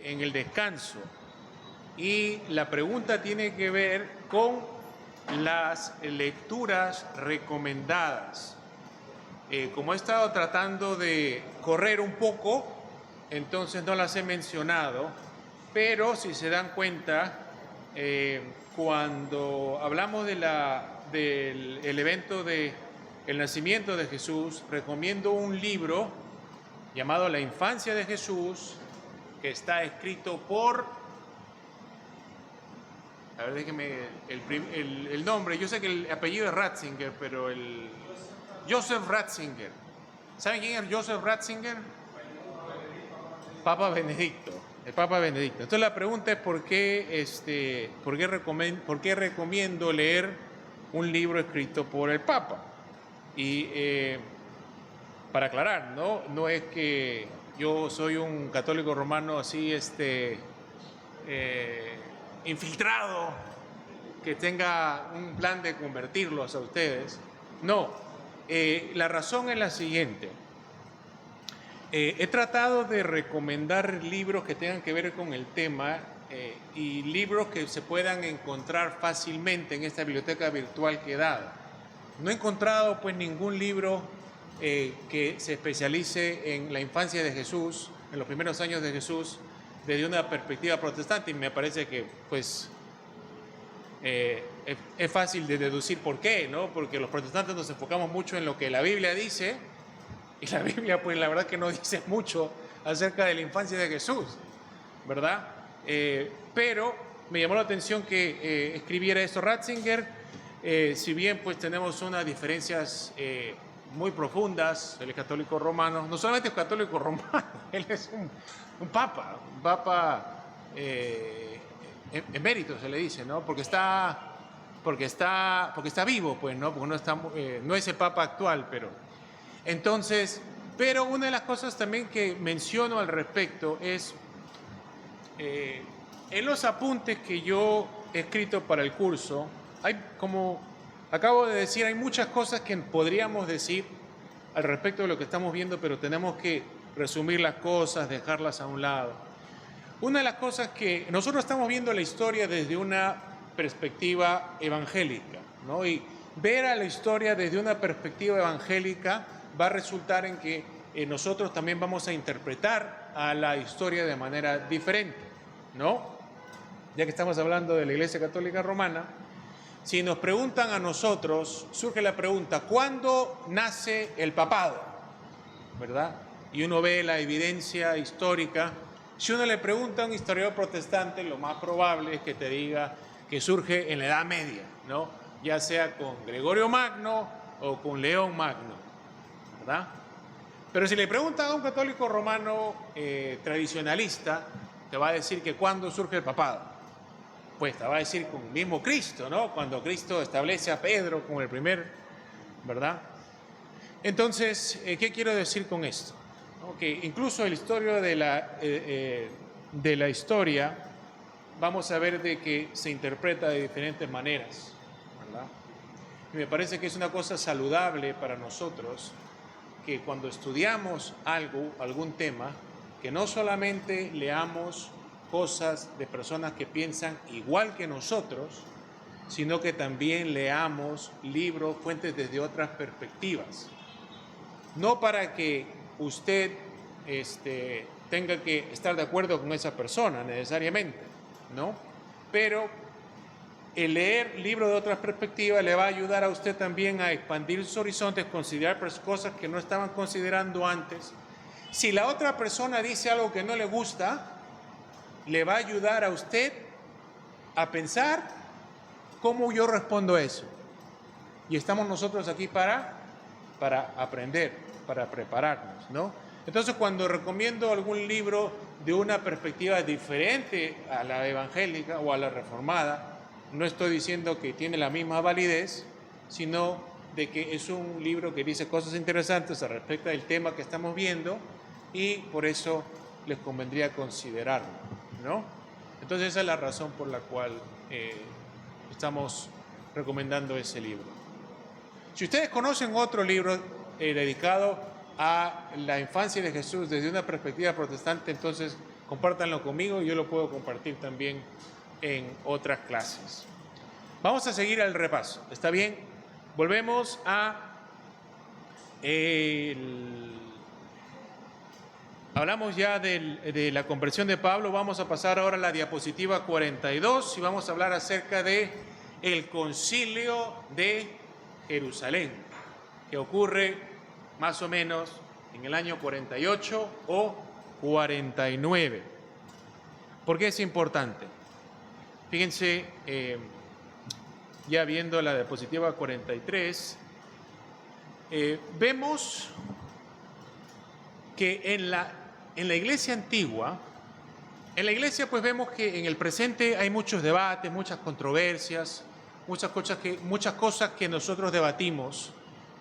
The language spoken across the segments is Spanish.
en el descanso. Y la pregunta tiene que ver con las lecturas recomendadas. Como he estado tratando de correr un poco, entonces no las he mencionado, pero si se dan cuenta, cuando hablamos del evento del nacimiento de Jesús, recomiendo un libro llamado La infancia de Jesús, que está escrito por, a ver, déjeme el nombre, yo sé que el apellido es Ratzinger, pero Joseph Ratzinger. ¿Saben quién es Joseph Ratzinger? Papa Benedicto, el Papa Benedicto. Entonces la pregunta es por qué recomiendo leer un libro escrito por el Papa. Y para aclarar, no es que yo soy un católico romano así infiltrado, que tenga un plan de convertirlos a ustedes. No, la razón es la siguiente. He tratado de recomendar libros que tengan que ver con el tema y libros que se puedan encontrar fácilmente en esta biblioteca virtual que he dado. No he encontrado pues ningún libro que se especialice en la infancia de Jesús, en los primeros años de Jesús, desde una perspectiva protestante, y me parece que pues es fácil de deducir por qué, ¿no? Porque los protestantes nos enfocamos mucho en lo que la Biblia dice, y la Biblia pues la verdad que no dice mucho acerca de la infancia de Jesús, ¿verdad? Pero me llamó la atención que escribiera esto Ratzinger. Si bien pues tenemos unas diferencias muy profundas, él es católico romano, no solamente es católico romano, él es un papa emérito se le dice, ¿no? Porque está vivo, pues, ¿no? Porque no es el papa actual, pero una de las cosas también que menciono al respecto es en los apuntes que yo he escrito para el curso, como acabo de decir, hay muchas cosas que podríamos decir al respecto de lo que estamos viendo, pero tenemos que resumir las cosas, dejarlas a un lado. Una de las cosas que nosotros estamos viendo la historia desde una perspectiva evangélica, ¿no? Y ver a la historia desde una perspectiva evangélica va a resultar en que nosotros también vamos a interpretar a la historia de manera diferente, ¿no? Ya que estamos hablando de la Iglesia Católica Romana, si nos preguntan a nosotros, surge la pregunta, ¿cuándo nace el papado? ¿Verdad? Y uno ve la evidencia histórica. Si uno le pregunta a un historiador protestante, lo más probable es que te diga que surge en la Edad Media, ¿no? Ya sea con Gregorio Magno o con León Magno, ¿verdad? Pero si le preguntan a un católico romano tradicionalista, te va a decir que ¿cuándo surge el papado? Pues te va a decir con el mismo Cristo, ¿no? Cuando Cristo establece a Pedro como el primer, ¿verdad? Entonces, ¿qué quiero decir con esto? Que incluso el historia de la historia, vamos a ver de que se interpreta de diferentes maneras, ¿verdad? Y me parece que es una cosa saludable para nosotros que cuando estudiamos algún tema, que no solamente leamos cosas de personas que piensan igual que nosotros, sino que también leamos libros, fuentes desde otras perspectivas. No para que usted tenga que estar de acuerdo con esa persona necesariamente, ¿no? Pero el leer libros de otras perspectivas le va a ayudar a usted también a expandir sus horizontes, considerar cosas que no estaban considerando antes. Si la otra persona dice algo que no le gusta, le va a ayudar a usted a pensar cómo yo respondo a eso. Y estamos nosotros aquí para aprender, para prepararnos, ¿no? Entonces, cuando recomiendo algún libro de una perspectiva diferente a la evangélica o a la reformada, no estoy diciendo que tiene la misma validez, sino de que es un libro que dice cosas interesantes al respecto del tema que estamos viendo y por eso les convendría considerarlo, ¿no? Entonces, esa es la razón por la cual estamos recomendando ese libro. Si ustedes conocen otro libro dedicado a la infancia de Jesús desde una perspectiva protestante, entonces compártanlo conmigo y yo lo puedo compartir también en otras clases. Vamos a seguir al repaso, ¿está bien? Volvemos a hablamos ya de la conversión de Pablo. Vamos a pasar ahora a la diapositiva 42 y vamos a hablar acerca de el concilio de Jerusalén, que ocurre más o menos en el año 48 o 49. ¿Por qué es importante? Fíjense, ya viendo la diapositiva 43, vemos que en la iglesia antigua, en la iglesia pues vemos que en el presente hay muchos debates, muchas controversias, muchas cosas que nosotros debatimos,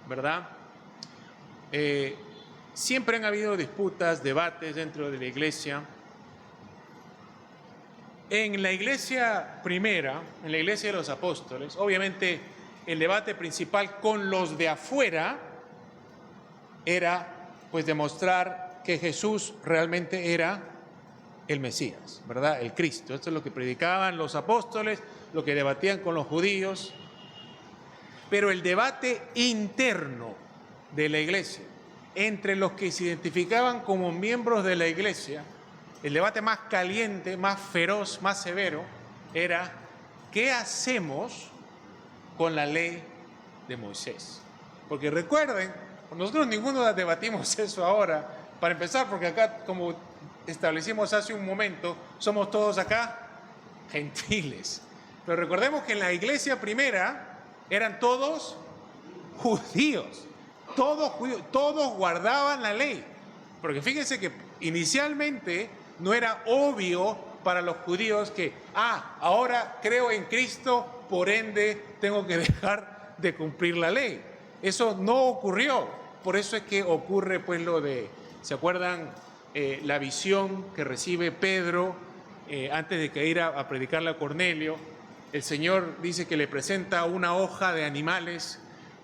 ¿verdad? Siempre han habido disputas, debates dentro de la iglesia. En la iglesia primera, en la iglesia de los apóstoles, obviamente el debate principal con los de afuera era pues demostrar que Jesús realmente era el Mesías, ¿verdad? El Cristo. Esto es lo que predicaban los apóstoles, lo que debatían con los judíos. Pero el debate interno de la iglesia, entre los que se identificaban como miembros de la iglesia, el debate más caliente, más feroz, más severo, era ¿qué hacemos con la ley de Moisés? Porque recuerden, nosotros ninguno debatimos eso ahora, para empezar, porque acá, como establecimos hace un momento, somos todos acá gentiles. Pero recordemos que en la iglesia primera eran todos judíos, todos guardaban la ley. Porque fíjense que inicialmente no era obvio para los judíos que, ahora creo en Cristo, por ende tengo que dejar de cumplir la ley. Eso no ocurrió. Por eso es que ocurre pues lo de, ¿se acuerdan? La visión que recibe Pedro antes de que ir a predicarle a Cornelio. El Señor dice que le presenta una hoja de animales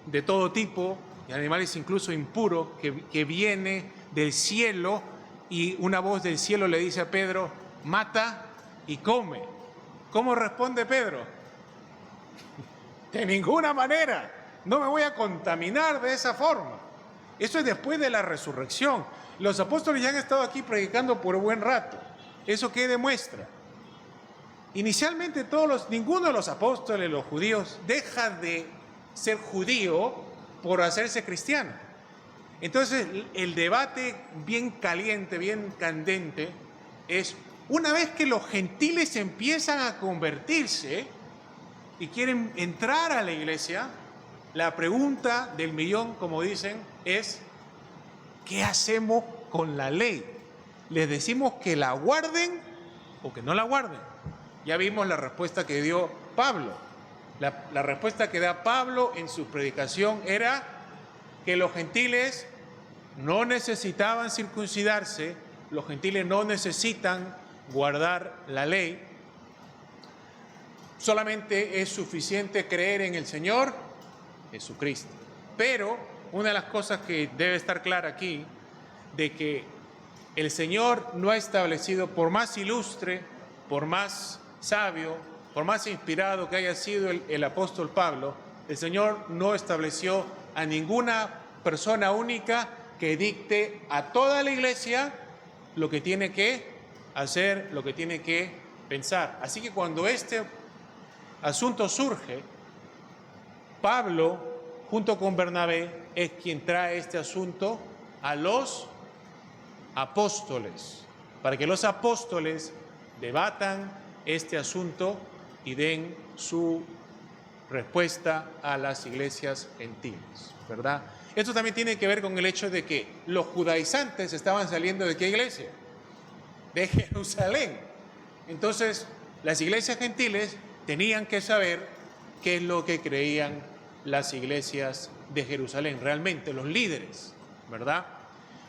de todo tipo, de animales incluso impuros, que viene del cielo, y una voz del cielo le dice a Pedro, mata y come. ¿Cómo responde Pedro? De ninguna manera, no me voy a contaminar de esa forma. Eso es después de la resurrección. Los apóstoles ya han estado aquí predicando por un buen rato. ¿Eso qué demuestra? Inicialmente ninguno de los apóstoles, los judíos, deja de ser judío por hacerse cristiano. Entonces, el debate bien caliente, bien candente, es una vez que los gentiles empiezan a convertirse y quieren entrar a la iglesia, la pregunta del millón, como dicen, es ¿qué hacemos con la ley? ¿Les decimos que la guarden o que no la guarden? Ya vimos la respuesta que dio Pablo. La respuesta que da Pablo en su predicación era que los gentiles no necesitaban circuncidarse, los gentiles no necesitan guardar la ley, solamente es suficiente creer en el Señor Jesucristo. Pero una de las cosas que debe estar clara aquí, de que el Señor no ha establecido, por más ilustre, por más sabio, por más inspirado que haya sido el apóstol Pablo, el Señor no estableció a ninguna persona única que dicte a toda la iglesia lo que tiene que hacer, lo que tiene que pensar. Así que cuando este asunto surge, Pablo, junto con Bernabé, es quien trae este asunto a los apóstoles, para que los apóstoles debatan este asunto y den su respuesta a las iglesias gentiles, ¿verdad? Esto también tiene que ver con el hecho de que los judaizantes estaban saliendo ¿de qué iglesia? De Jerusalén. Entonces, las iglesias gentiles tenían que saber qué es lo que creían las iglesias de Jerusalén, realmente los líderes, ¿verdad?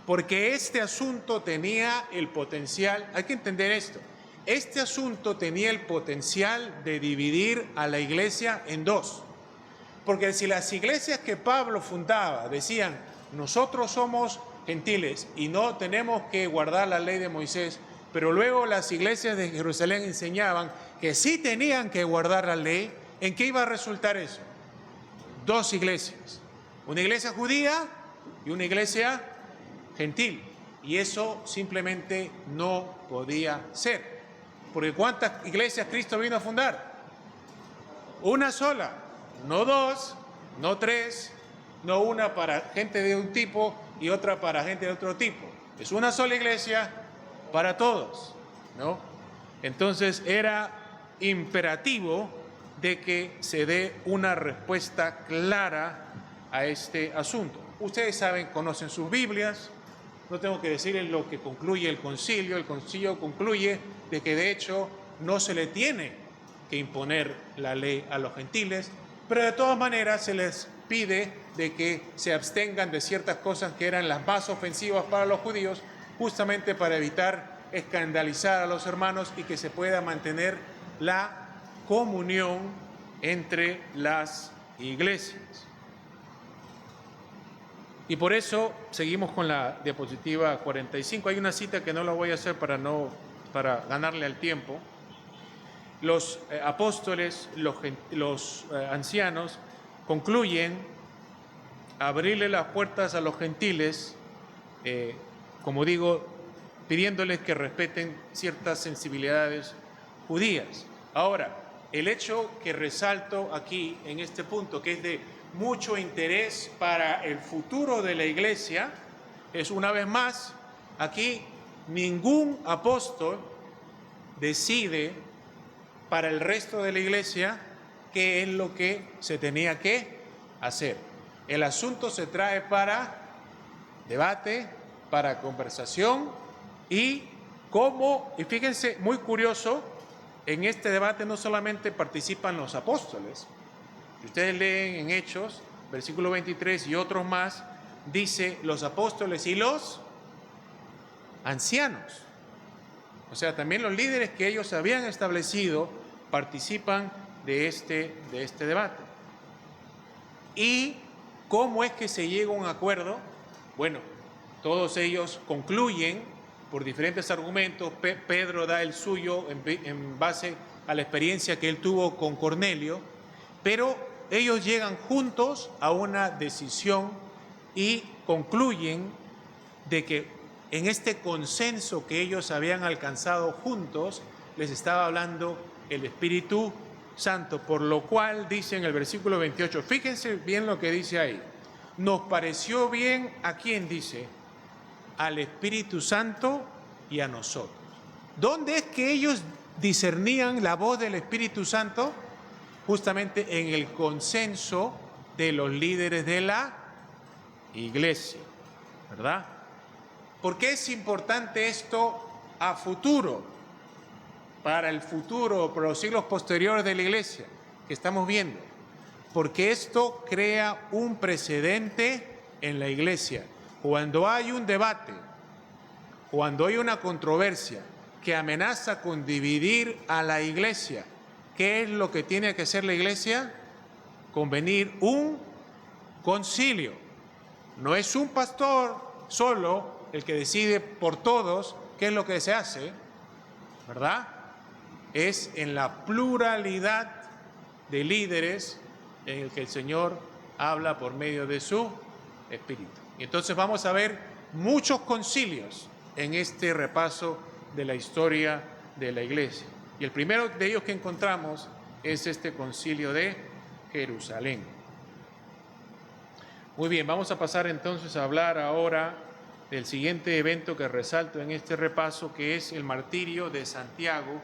Porque este asunto tenía el potencial, hay que entender esto, este asunto tenía el potencial de dividir a la iglesia en dos. Porque si las iglesias que Pablo fundaba decían, nosotros somos gentiles y no tenemos que guardar la ley de Moisés, pero luego las iglesias de Jerusalén enseñaban que sí tenían que guardar la ley. ¿En qué iba a resultar eso? Dos iglesias, una iglesia judía y una iglesia gentil, y eso simplemente no podía ser, porque ¿cuántas iglesias Cristo vino a fundar? Una sola, no dos, no tres, no una para gente de un tipo y otra para gente de otro tipo. Es una sola iglesia para todos, ¿no? Entonces era imperativo de que se dé una respuesta clara a este asunto. Ustedes saben, conocen sus Biblias, no tengo que decirles lo que concluye el concilio. El concilio concluye de que de hecho no se le tiene que imponer la ley a los gentiles, pero de todas maneras se les pide de que se abstengan de ciertas cosas que eran las más ofensivas para los judíos, justamente para evitar escandalizar a los hermanos y que se pueda mantener la comunión entre las iglesias. Y por eso seguimos con la diapositiva 45. Hay una cita que no la voy a hacer para ganarle al tiempo. Los apóstoles, los ancianos, concluyen abrirle las puertas a los gentiles, como digo, pidiéndoles que respeten ciertas sensibilidades judías. Ahora, el hecho que resalto aquí en este punto, que es de mucho interés para el futuro de la iglesia, es una vez más, aquí ningún apóstol decide para el resto de la iglesia qué es lo que se tenía que hacer. El asunto se trae para debate, para conversación y fíjense, muy curioso, en este debate no solamente participan los apóstoles. Si ustedes leen en Hechos, versículo 23 y otros más, dice los apóstoles y los ancianos. O sea, también los líderes que ellos habían establecido participan de este debate. ¿Y cómo es que se llega a un acuerdo? Bueno, todos ellos concluyen por diferentes argumentos. Pedro da el suyo en base a la experiencia que él tuvo con Cornelio, pero ellos llegan juntos a una decisión y concluyen de que en este consenso que ellos habían alcanzado juntos, les estaba hablando el Espíritu Santo, por lo cual dice en el versículo 28, fíjense bien lo que dice ahí, nos pareció bien, ¿a quién dice? Al Espíritu Santo y a nosotros. ¿Dónde es que ellos discernían la voz del Espíritu Santo? Justamente en el consenso de los líderes de la iglesia, ¿verdad? ¿Por qué es importante esto a futuro? Para el futuro, para los siglos posteriores de la iglesia que estamos viendo. Porque esto crea un precedente en la iglesia. Cuando hay un debate, cuando hay una controversia que amenaza con dividir a la iglesia, ¿qué es lo que tiene que hacer la iglesia? Convenir un concilio. No es un pastor solo el que decide por todos qué es lo que se hace, ¿verdad? Es en la pluralidad de líderes en el que el Señor habla por medio de su Espíritu. Y entonces vamos a ver muchos concilios en este repaso de la historia de la iglesia. Y el primero de ellos que encontramos es este concilio de Jerusalén. Muy bien, vamos a pasar entonces a hablar ahora del siguiente evento que resalto en este repaso, que es el martirio de Santiago,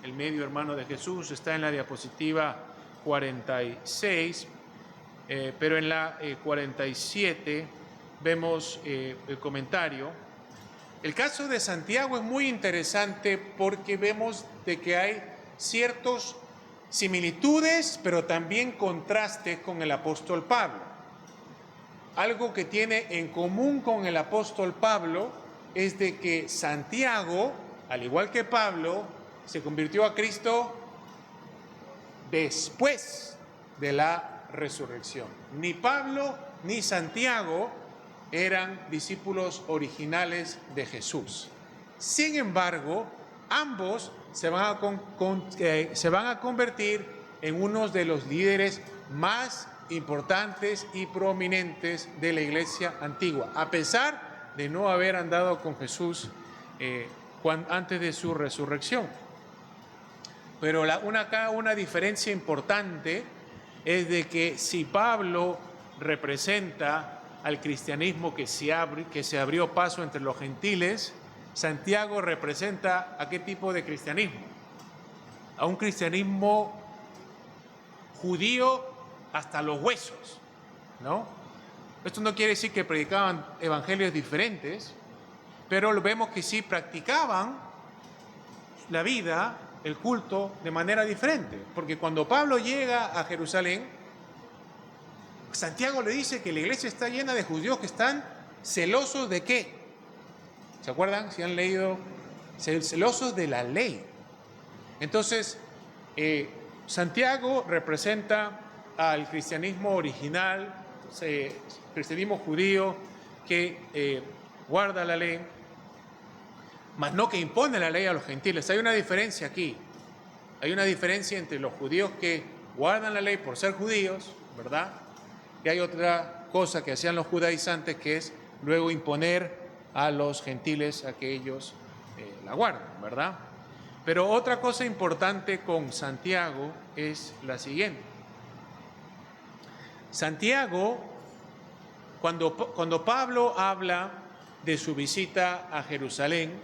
el medio hermano de Jesús. Está en la diapositiva 46, pero en la 47 vemos el comentario. El caso de Santiago es muy interesante porque vemos de que hay ciertas similitudes, pero también contrastes con el apóstol Pablo. Algo que tiene en común con el apóstol Pablo es de que Santiago, al igual que Pablo, se convirtió a Cristo después de la resurrección. Ni Pablo ni Santiago eran discípulos originales de Jesús. Sin embargo, ambos se van a convertir en unos de los líderes más importantes y prominentes de la iglesia antigua, a pesar de no haber andado con Jesús antes de su resurrección. Pero una diferencia importante es de que si Pablo representa al cristianismo que se abrió paso entre los gentiles, Santiago representa ¿a qué tipo de cristianismo? A un cristianismo judío hasta los huesos, ¿no? Esto no quiere decir que predicaban evangelios diferentes, pero vemos que sí practicaban la vida, el culto, de manera diferente. Porque cuando Pablo llega a Jerusalén, Santiago le dice que la iglesia está llena de judíos que están celosos ¿de qué? ¿Se acuerdan? Si han leído, celosos de la ley. Entonces, Santiago representa al cristianismo original, cristianismo judío que guarda la ley, mas no que impone la ley a los gentiles. Hay una diferencia aquí. Hay una diferencia entre los judíos que guardan la ley por ser judíos, ¿verdad? Y hay otra cosa que hacían los judaizantes, que es luego imponer a los gentiles a que ellos la guarden, ¿verdad? Pero otra cosa importante con Santiago es la siguiente. Santiago, cuando Pablo habla de su visita a Jerusalén,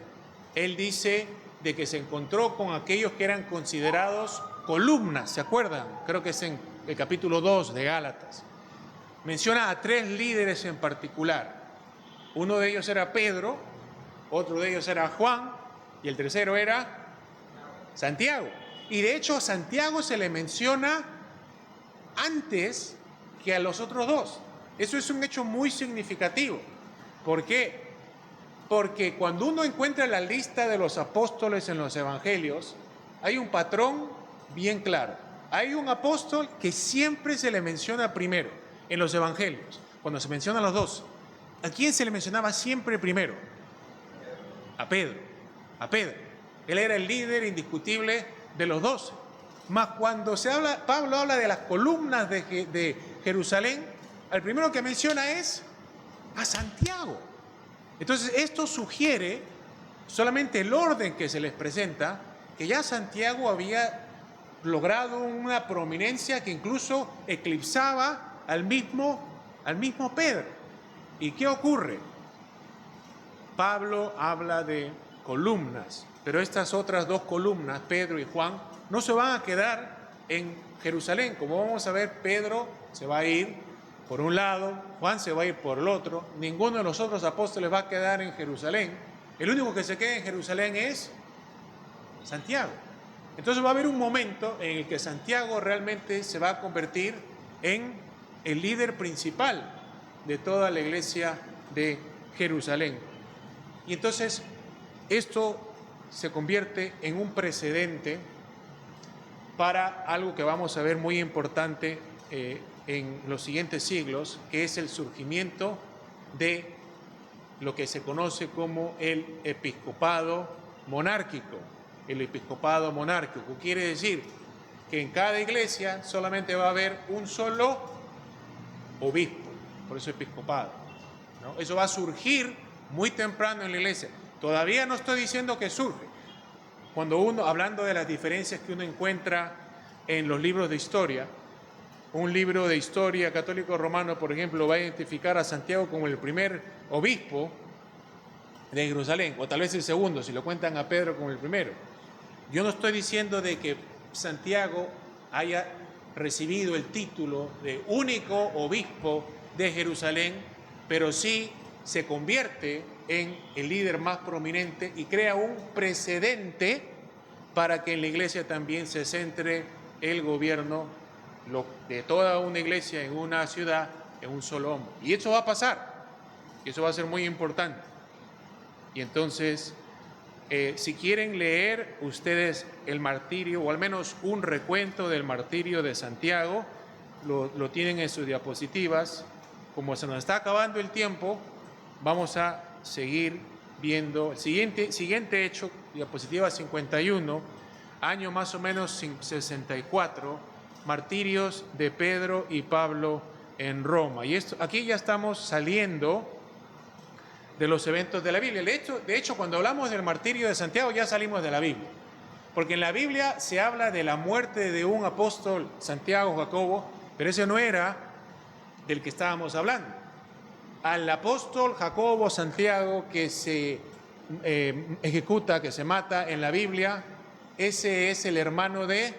él dice de que se encontró con aquellos que eran considerados columnas, ¿se acuerdan? Creo que es en el capítulo 2 de Gálatas. Menciona a 3 líderes en particular. Uno de ellos era Pedro, otro de ellos era Juan y el tercero era Santiago. Y de hecho a Santiago se le menciona antes que a los otros 2. Eso es un hecho muy significativo. ¿Por qué? Porque cuando uno encuentra la lista de los apóstoles en los evangelios, hay un patrón bien claro. Hay un apóstol que siempre se le menciona primero en los evangelios, cuando se mencionan los 2. ¿A quién se le mencionaba siempre primero? A Pedro. A Pedro. Él era el líder indiscutible de los 12. Mas cuando Pablo habla de las columnas de Jerusalén, el primero que menciona es a Santiago. Entonces esto sugiere, solamente el orden que se les presenta, que ya Santiago había logrado una prominencia que incluso eclipsaba al mismo Pedro. ¿Y qué ocurre? Pablo habla de columnas, pero estas otras 2 columnas, Pedro y Juan, no se van a quedar en Jerusalén. Como vamos a ver, Pedro se va a ir por un lado, Juan se va a ir por el otro, ninguno de los otros apóstoles va a quedar en Jerusalén. El único que se queda en Jerusalén es Santiago. Entonces va a haber un momento en el que Santiago realmente se va a convertir en el líder principal de toda la iglesia de Jerusalén. Y entonces esto se convierte en un precedente para algo que vamos a ver muy importante en los siguientes siglos, que es el surgimiento de lo que se conoce como el episcopado monárquico. El episcopado monárquico quiere decir que en cada iglesia solamente va a haber un solo obispo, por eso episcopado, ¿no? Eso va a surgir muy temprano en la iglesia. Todavía no estoy diciendo que surge. Cuando hablando de las diferencias que uno encuentra en los libros de historia, un libro de historia católico romano, por ejemplo, va a identificar a Santiago como el primer obispo de Jerusalén, o tal vez el segundo, si lo cuentan a Pedro como el primero. Yo no estoy diciendo de que Santiago haya recibido el título de único obispo de Jerusalén, pero sí se convierte en el líder más prominente y crea un precedente para que en la iglesia también se centre el gobierno de toda una iglesia en una ciudad, en un solo hombre. Y eso va a pasar, y eso va a ser muy importante. Y entonces, si quieren leer ustedes el martirio, o al menos un recuento del martirio de Santiago, lo tienen en sus diapositivas. Como se nos está acabando el tiempo, vamos a seguir viendo el siguiente hecho, diapositiva 51, año más o menos 64, martirios de Pedro y Pablo en Roma. Y aquí ya estamos saliendo de los eventos de la Biblia. De hecho, cuando hablamos del martirio de Santiago ya salimos de la Biblia. Porque en la Biblia se habla de la muerte de un apóstol, Santiago, Jacobo, pero ese no era del que estábamos hablando. Al apóstol Jacobo Santiago que se ejecuta, que se mata en la Biblia, ese es el hermano de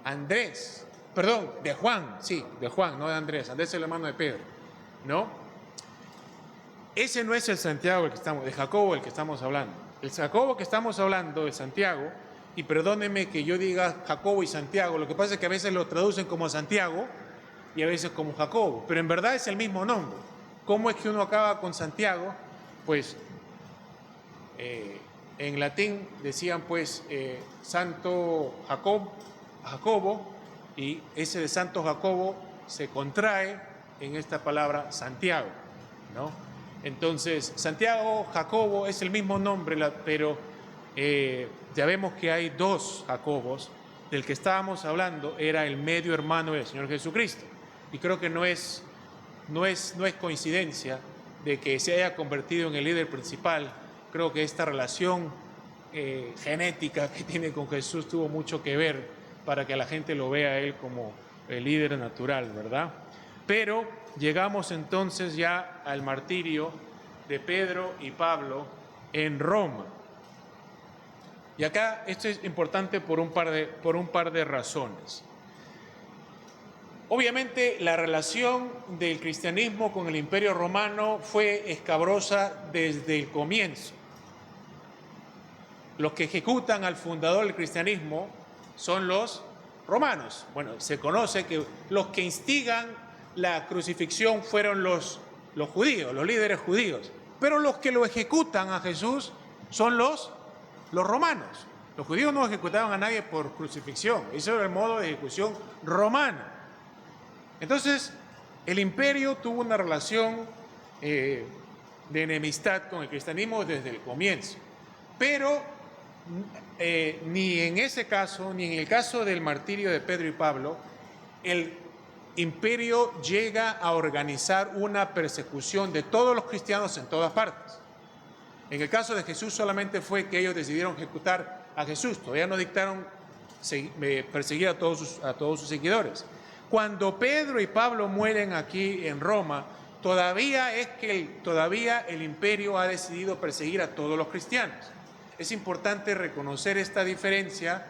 Andrés, perdón, de Juan, sí, de Juan, no de Andrés. Andrés es el hermano de Pedro, ¿no? Ese no es el Santiago de Jacobo el que estamos hablando. El Jacobo que estamos hablando de Santiago, y perdónenme que yo diga Jacobo y Santiago, lo que pasa es que a veces lo traducen como Santiago y a veces como Jacobo, pero en verdad es el mismo nombre. ¿Cómo es que uno acaba con Santiago? Pues en latín decían pues Santo Jacobo, y ese de Santo Jacobo se contrae en esta palabra Santiago, ¿no? Entonces, Santiago, Jacobo es el mismo nombre, pero ya vemos que hay dos Jacobos. Del que estábamos hablando era el medio hermano del Señor Jesucristo. Y creo que no es coincidencia de que se haya convertido en el líder principal. Creo que esta relación genética que tiene con Jesús tuvo mucho que ver para que la gente lo vea a él como el líder natural, ¿verdad? Pero llegamos entonces ya al martirio de Pedro y Pablo en Roma. Y acá esto es importante por un par de razones. Obviamente la relación del cristianismo con el Imperio Romano fue escabrosa desde el comienzo. Los que ejecutan al fundador del cristianismo son los romanos. Bueno, se conoce que los que instigan la crucifixión fueron los judíos, los líderes judíos. Pero los que lo ejecutan a Jesús son los romanos. Los judíos no ejecutaban a nadie por crucifixión. Ese era el modo de ejecución romano. Entonces, el imperio tuvo una relación de enemistad con el cristianismo desde el comienzo. Pero ni en ese caso, ni en el caso del martirio de Pedro y Pablo, el imperio llega a organizar una persecución de todos los cristianos en todas partes. En el caso de Jesús solamente fue que ellos decidieron ejecutar a Jesús, todavía no dictaron perseguir a todos sus seguidores. Cuando Pedro y Pablo mueren aquí en Roma, todavía el imperio ha decidido perseguir a todos los cristianos. Es importante reconocer esta diferencia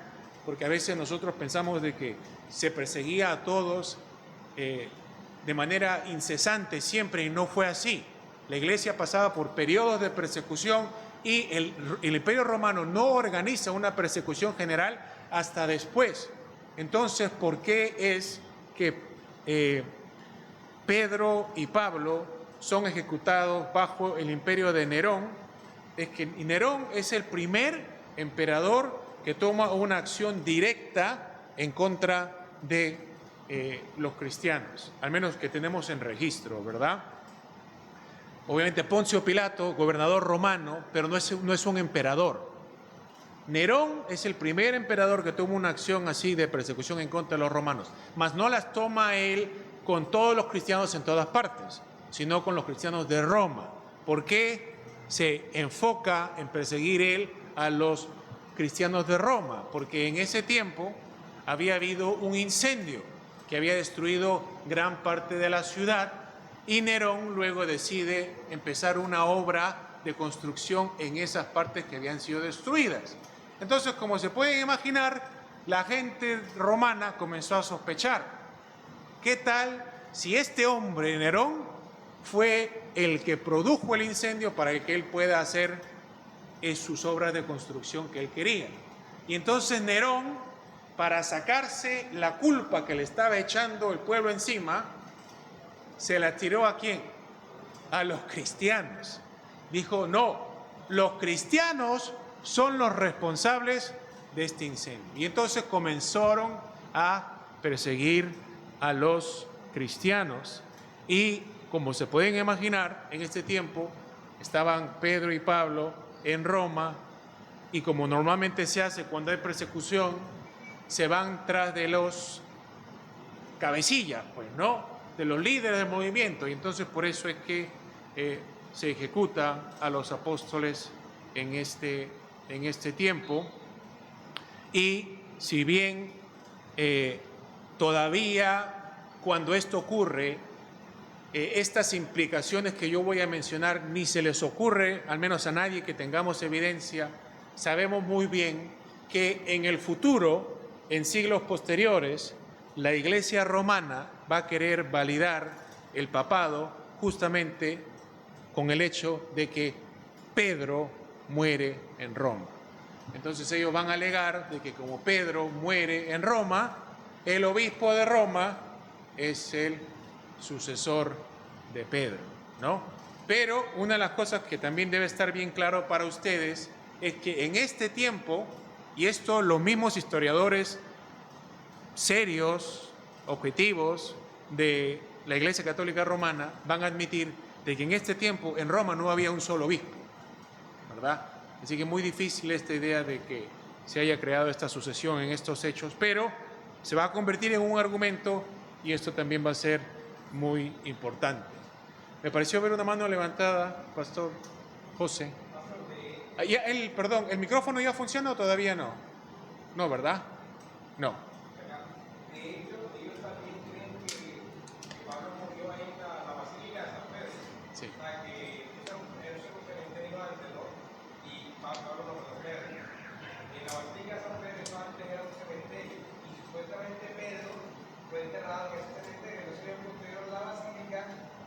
porque a veces nosotros pensamos de que se perseguía a todos de manera incesante siempre, y no fue así. La iglesia pasaba por periodos de persecución y el Imperio Romano no organiza una persecución general hasta después. Entonces, ¿por qué es que Pedro y Pablo son ejecutados bajo el imperio de Nerón? Es que Nerón es el primer emperador que toma una acción directa en contra de los cristianos, al menos que tenemos en registro, ¿verdad? Obviamente Poncio Pilato, gobernador romano, pero no es un emperador. Nerón es el primer emperador que toma una acción así de persecución en contra de los romanos, mas no las toma él con todos los cristianos en todas partes, sino con los cristianos de Roma. ¿Por qué se enfoca en perseguir él a los cristianos de Roma? Porque en ese tiempo había habido un incendio que había destruido gran parte de la ciudad, y Nerón luego decide empezar una obra de construcción en esas partes que habían sido destruidas. Entonces, como se pueden imaginar, la gente romana comenzó a sospechar. ¿Qué tal si este hombre, Nerón, fue el que produjo el incendio para que él pueda hacer sus obras de construcción que él quería? Y entonces Nerón, para sacarse la culpa que le estaba echando el pueblo encima, se la tiró ¿a quién? A los cristianos. Dijo, no, los cristianos son los responsables de este incendio. Y entonces comenzaron a perseguir a los cristianos. Y como se pueden imaginar, en este tiempo estaban Pedro y Pablo en Roma, y como normalmente se hace cuando hay persecución, se van tras de los cabecillas, pues, ¿no? De los líderes del movimiento, y entonces por eso es que se ejecuta a los apóstoles en este tiempo. Y si bien todavía cuando esto ocurre, estas implicaciones que yo voy a mencionar ni se les ocurre, al menos a nadie que tengamos evidencia, sabemos muy bien que en el futuro, en siglos posteriores, la Iglesia romana va a querer validar el papado justamente con el hecho de que Pedro muere en Roma. Entonces ellos van a alegar de que como Pedro muere en Roma, el obispo de Roma es el sucesor de Pedro, ¿no? Pero una de las cosas que también debe estar bien claro para ustedes es que en este tiempo, y esto los mismos historiadores serios, objetivos de la Iglesia Católica Romana van a admitir de que en este tiempo en Roma no había un solo obispo, ¿verdad? Así que es muy difícil esta idea de que se haya creado esta sucesión en estos hechos, pero se va a convertir en un argumento y esto también va a ser muy importante. Me pareció ver una mano levantada, Pastor José. Perdón, ¿el micrófono ya funciona o todavía no? No, ¿verdad? No. Sí.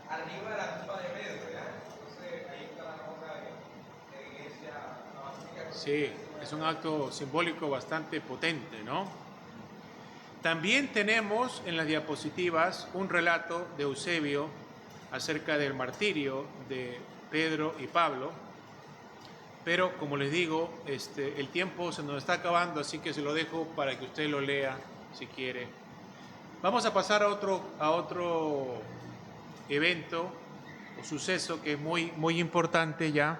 Arriba de la tumba de Pedro, ¿ya? Entonces ahí está la roca de la iglesia, la basílica. Sí, es un acto simbólico bastante potente, ¿no? También tenemos en las diapositivas un relato de Eusebio acerca del martirio de Pedro y Pablo, pero como les digo, el tiempo se nos está acabando, así que se lo dejo para que usted lo lea si quiere. Vamos a pasar a otro evento o suceso que es muy importante ya.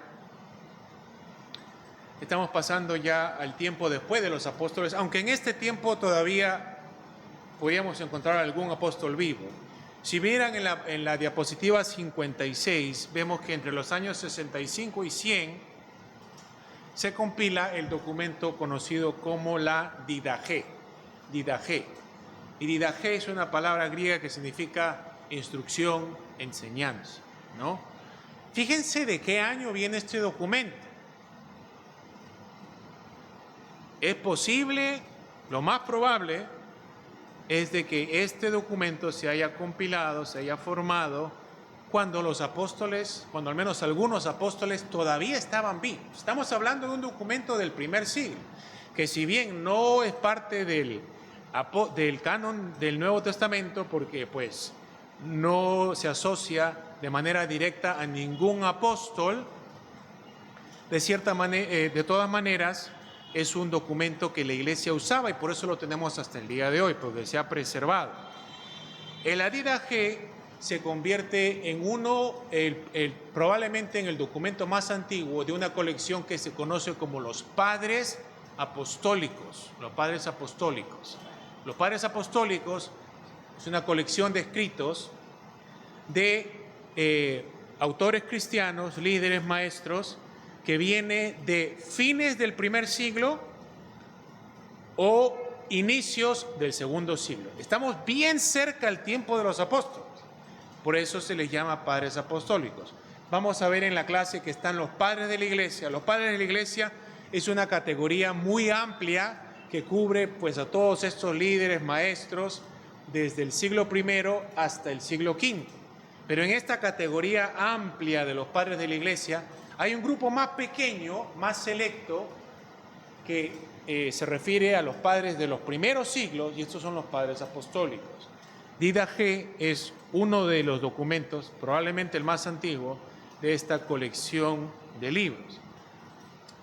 Estamos pasando ya al tiempo después de los apóstoles, aunque en este tiempo todavía podíamos encontrar algún apóstol vivo. Si vieran en la diapositiva 56, vemos que entre los años 65 y 100 se compila el documento conocido como la Didaché. Didaché. Y Didaché es una palabra griega que significa instrucción, enseñanza, ¿no? Fíjense de qué año viene este documento. Es posible, lo más probable, es de que este documento se haya compilado, se haya formado cuando los apóstoles, cuando al menos algunos apóstoles todavía estaban vivos. Estamos hablando de un documento del primer siglo, que si bien no es parte del canon del Nuevo Testamento, porque pues no se asocia de manera directa a ningún apóstol, de todas maneras, es un documento que la iglesia usaba y por eso lo tenemos hasta el día de hoy, porque se ha preservado. El Didaché se convierte en probablemente en el documento más antiguo de una colección que se conoce como los Padres Apostólicos. Los Padres Apostólicos. Los Padres Apostólicos es una colección de escritos de autores cristianos, líderes, maestros, que viene de fines del primer siglo o inicios del segundo siglo. Estamos bien cerca al tiempo de los apóstoles, por eso se les llama padres apostólicos. Vamos a ver en la clase que están los padres de la iglesia. Los padres de la iglesia es una categoría muy amplia que cubre pues a todos estos líderes, maestros, desde el siglo I hasta el siglo V. Pero en esta categoría amplia de los padres de la iglesia hay un grupo más pequeño, más selecto, que se refiere a los padres de los primeros siglos, y estos son los padres apostólicos. Didaché es uno de los documentos, probablemente el más antiguo, de esta colección de libros.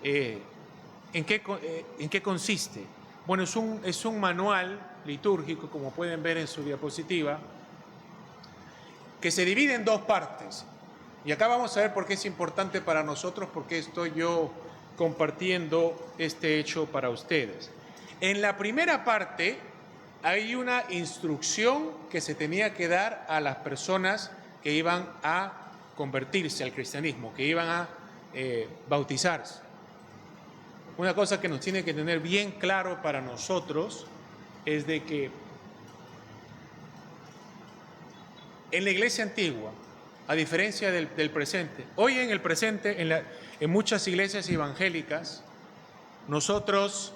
¿En qué consiste? Bueno, es un manual litúrgico, como pueden ver en su diapositiva, que se divide en dos partes. Y acá vamos a ver por qué es importante para nosotros, por qué estoy yo compartiendo este hecho para ustedes. En la primera parte hay una instrucción que se tenía que dar a las personas que iban a convertirse al cristianismo, que iban a bautizarse. Una cosa que nos tiene que tener bien claro para nosotros es de que en la iglesia antigua, a diferencia del presente, hoy en el presente, en muchas iglesias evangélicas, nosotros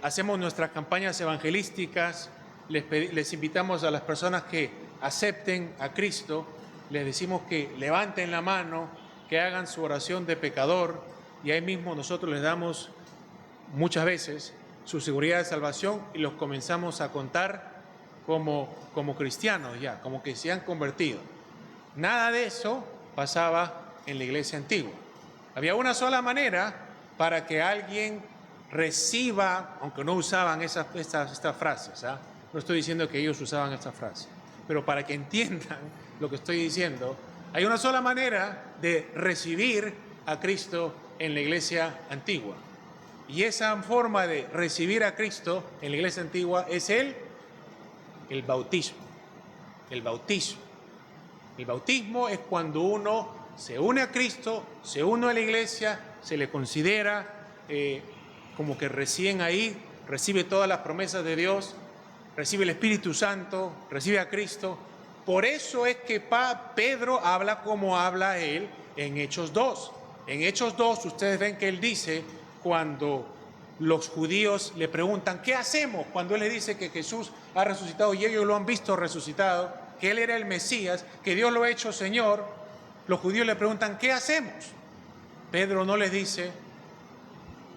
hacemos nuestras campañas evangelísticas, les invitamos a las personas que acepten a Cristo, les decimos que levanten la mano, que hagan su oración de pecador, y ahí mismo nosotros les damos muchas veces su seguridad de salvación y los comenzamos a contar como cristianos ya, como que se han convertido. Nada de eso pasaba en la iglesia antigua. Había una sola manera para que alguien reciba, aunque no usaban estas frases, ¿ah? No estoy diciendo que ellos usaban estas frases, pero para que entiendan lo que estoy diciendo, hay una sola manera de recibir a Cristo en la iglesia antigua. Y esa forma de recibir a Cristo en la iglesia antigua es el bautismo. El bautismo. El bautismo es cuando uno se une a Cristo, se une a la iglesia, se le considera como que recién ahí recibe todas las promesas de Dios, recibe el Espíritu Santo, recibe a Cristo. Por eso es que Pedro habla como habla él en Hechos 2. En Hechos 2 ustedes ven que él dice, cuando los judíos le preguntan, ¿qué hacemos? Cuando él le dice que Jesús ha resucitado y ellos lo han visto resucitado, que él era el Mesías, que Dios lo ha hecho Señor, los judíos le preguntan, ¿qué hacemos? Pedro no les dice,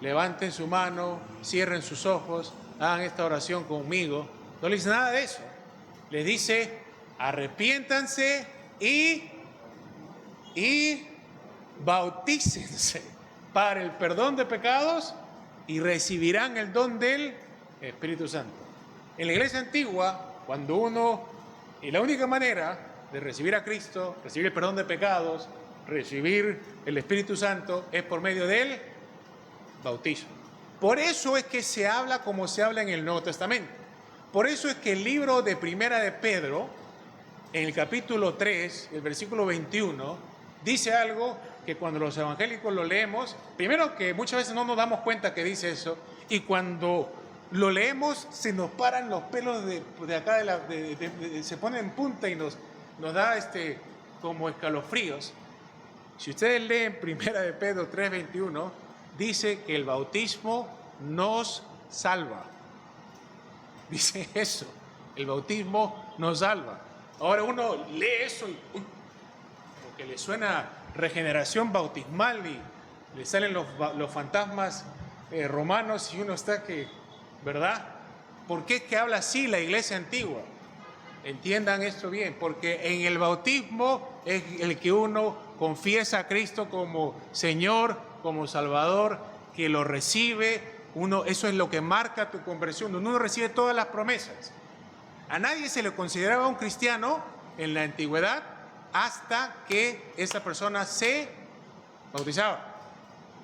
levanten su mano, cierren sus ojos, hagan esta oración conmigo. No les dice nada de eso. Les dice, arrepiéntanse y bautícense para el perdón de pecados y recibirán el don del Espíritu Santo. En la iglesia antigua, y la única manera de recibir a Cristo, recibir el perdón de pecados, recibir el Espíritu Santo, es por medio del bautismo. Por eso es que se habla como se habla en el Nuevo Testamento. Por eso es que el libro de Primera de Pedro, en el capítulo 3, el versículo 21, dice algo que cuando los evangélicos lo leemos, primero que muchas veces no nos damos cuenta que dice eso, y cuando lo leemos se nos paran los pelos de acá, se ponen en punta y nos da como escalofríos. Si ustedes leen Primera de Pedro 3:21, dice que el bautismo nos salva. Dice eso, el bautismo nos salva. Ahora uno lee eso y porque le suena regeneración bautismal y le salen los fantasmas romanos y uno está que, ¿verdad? ¿Por qué es que habla así la iglesia antigua? Entiendan esto bien, porque en el bautismo es el que uno confiesa a Cristo como Señor, como Salvador, que lo recibe, eso es lo que marca tu conversión, donde uno recibe todas las promesas. A nadie se le consideraba un cristiano en la antigüedad hasta que esa persona se bautizaba.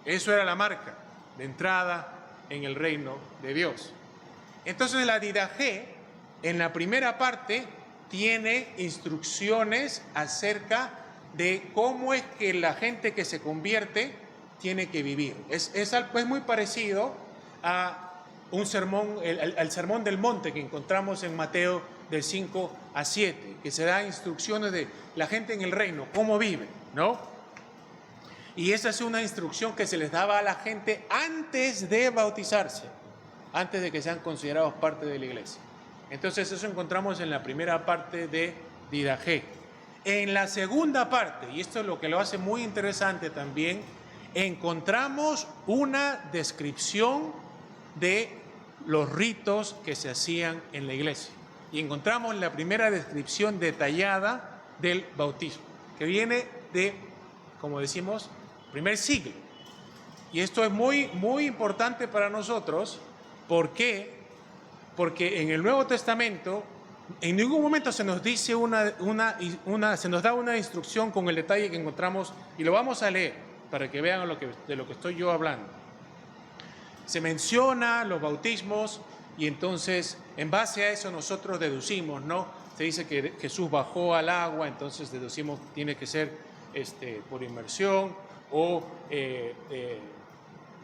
Eso era la marca de entrada en el reino de Dios. Entonces la Didaché, en la primera parte, tiene instrucciones acerca de cómo es que la gente que se convierte tiene que vivir. Es muy parecido a un sermón, al sermón del monte que encontramos en Mateo del 5 a 7, que se da instrucciones de la gente en el reino, cómo vive, ¿no? Y esa es una instrucción que se les daba a la gente antes de bautizarse, antes de que sean considerados parte de la iglesia. Entonces eso encontramos en la primera parte de Didaché. En la segunda parte, y esto es lo que lo hace muy interesante también, encontramos una descripción de los ritos que se hacían en la iglesia. Y encontramos la primera descripción detallada del bautismo, que viene de, como decimos, primer siglo. Y esto es muy, muy importante para nosotros. ¿Por qué? Porque en el Nuevo Testamento en ningún momento se nos dice se nos da una instrucción con el detalle que encontramos, y lo vamos a leer para que vean de lo que estoy yo hablando. Se menciona los bautismos y entonces en base a eso nosotros deducimos, ¿no? Se dice que Jesús bajó al agua, entonces deducimos tiene que ser por inmersión, o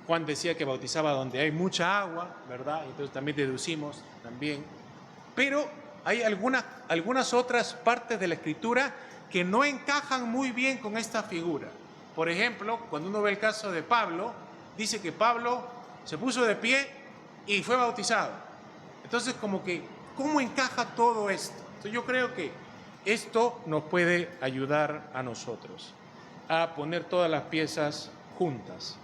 Juan decía que bautizaba donde hay mucha agua, ¿verdad? Entonces también deducimos también. Pero hay algunas otras partes de la Escritura que no encajan muy bien con esta figura. Por ejemplo, cuando uno ve el caso de Pablo, dice que Pablo se puso de pie y fue bautizado. Entonces, ¿cómo encaja todo esto? Entonces, yo creo que esto nos puede ayudar a nosotros a poner todas las piezas juntas.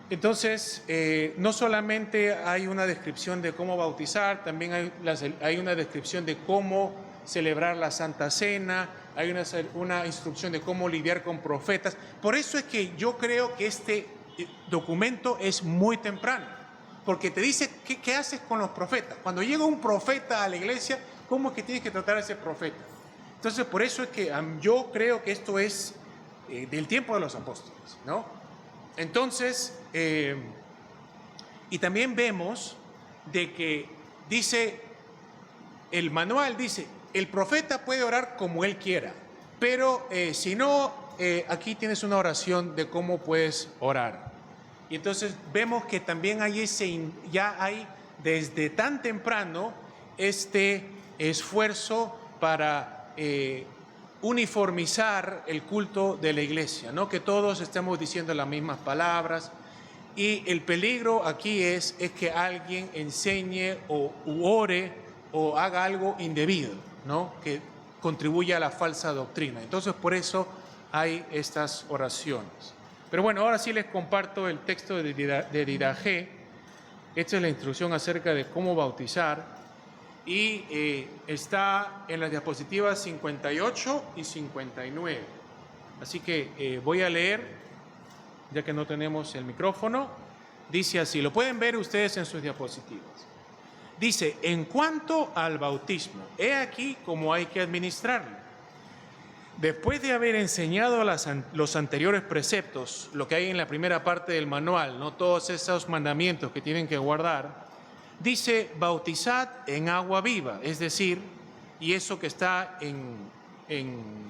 Entonces, no solamente hay una descripción de cómo bautizar, también hay una descripción de cómo celebrar la Santa Cena, hay una instrucción de cómo lidiar con profetas. Por eso es que yo creo que este documento es muy temprano, porque te dice qué haces con los profetas. Cuando llega un profeta a la iglesia, ¿cómo es que tienes que tratar a ese profeta? Entonces, por eso es que yo creo que esto es del tiempo de los apóstoles, ¿no? Entonces, y también vemos de que dice, el manual dice, el profeta puede orar como él quiera, pero si no, aquí tienes una oración de cómo puedes orar. Y entonces vemos que también ya hay desde tan temprano este esfuerzo para uniformizar el culto de la iglesia, ¿no? Que todos estemos diciendo las mismas palabras. Y el peligro aquí es que alguien enseñe o ore o haga algo indebido, ¿no? Que contribuya a la falsa doctrina. Entonces, por eso hay estas oraciones. Pero bueno, ahora sí les comparto el texto de Didache. Esta es la instrucción acerca de cómo bautizar. Y está en las diapositivas 58 y 59. Así que voy a leer, ya que no tenemos el micrófono. Dice así, lo pueden ver ustedes en sus diapositivas. Dice, en cuanto al bautismo, he aquí cómo hay que administrarlo. Después de haber enseñado los anteriores preceptos, lo que hay en la primera parte del manual, ¿no? Todos esos mandamientos que tienen que guardar, dice, bautizad en agua viva, es decir, y eso que está en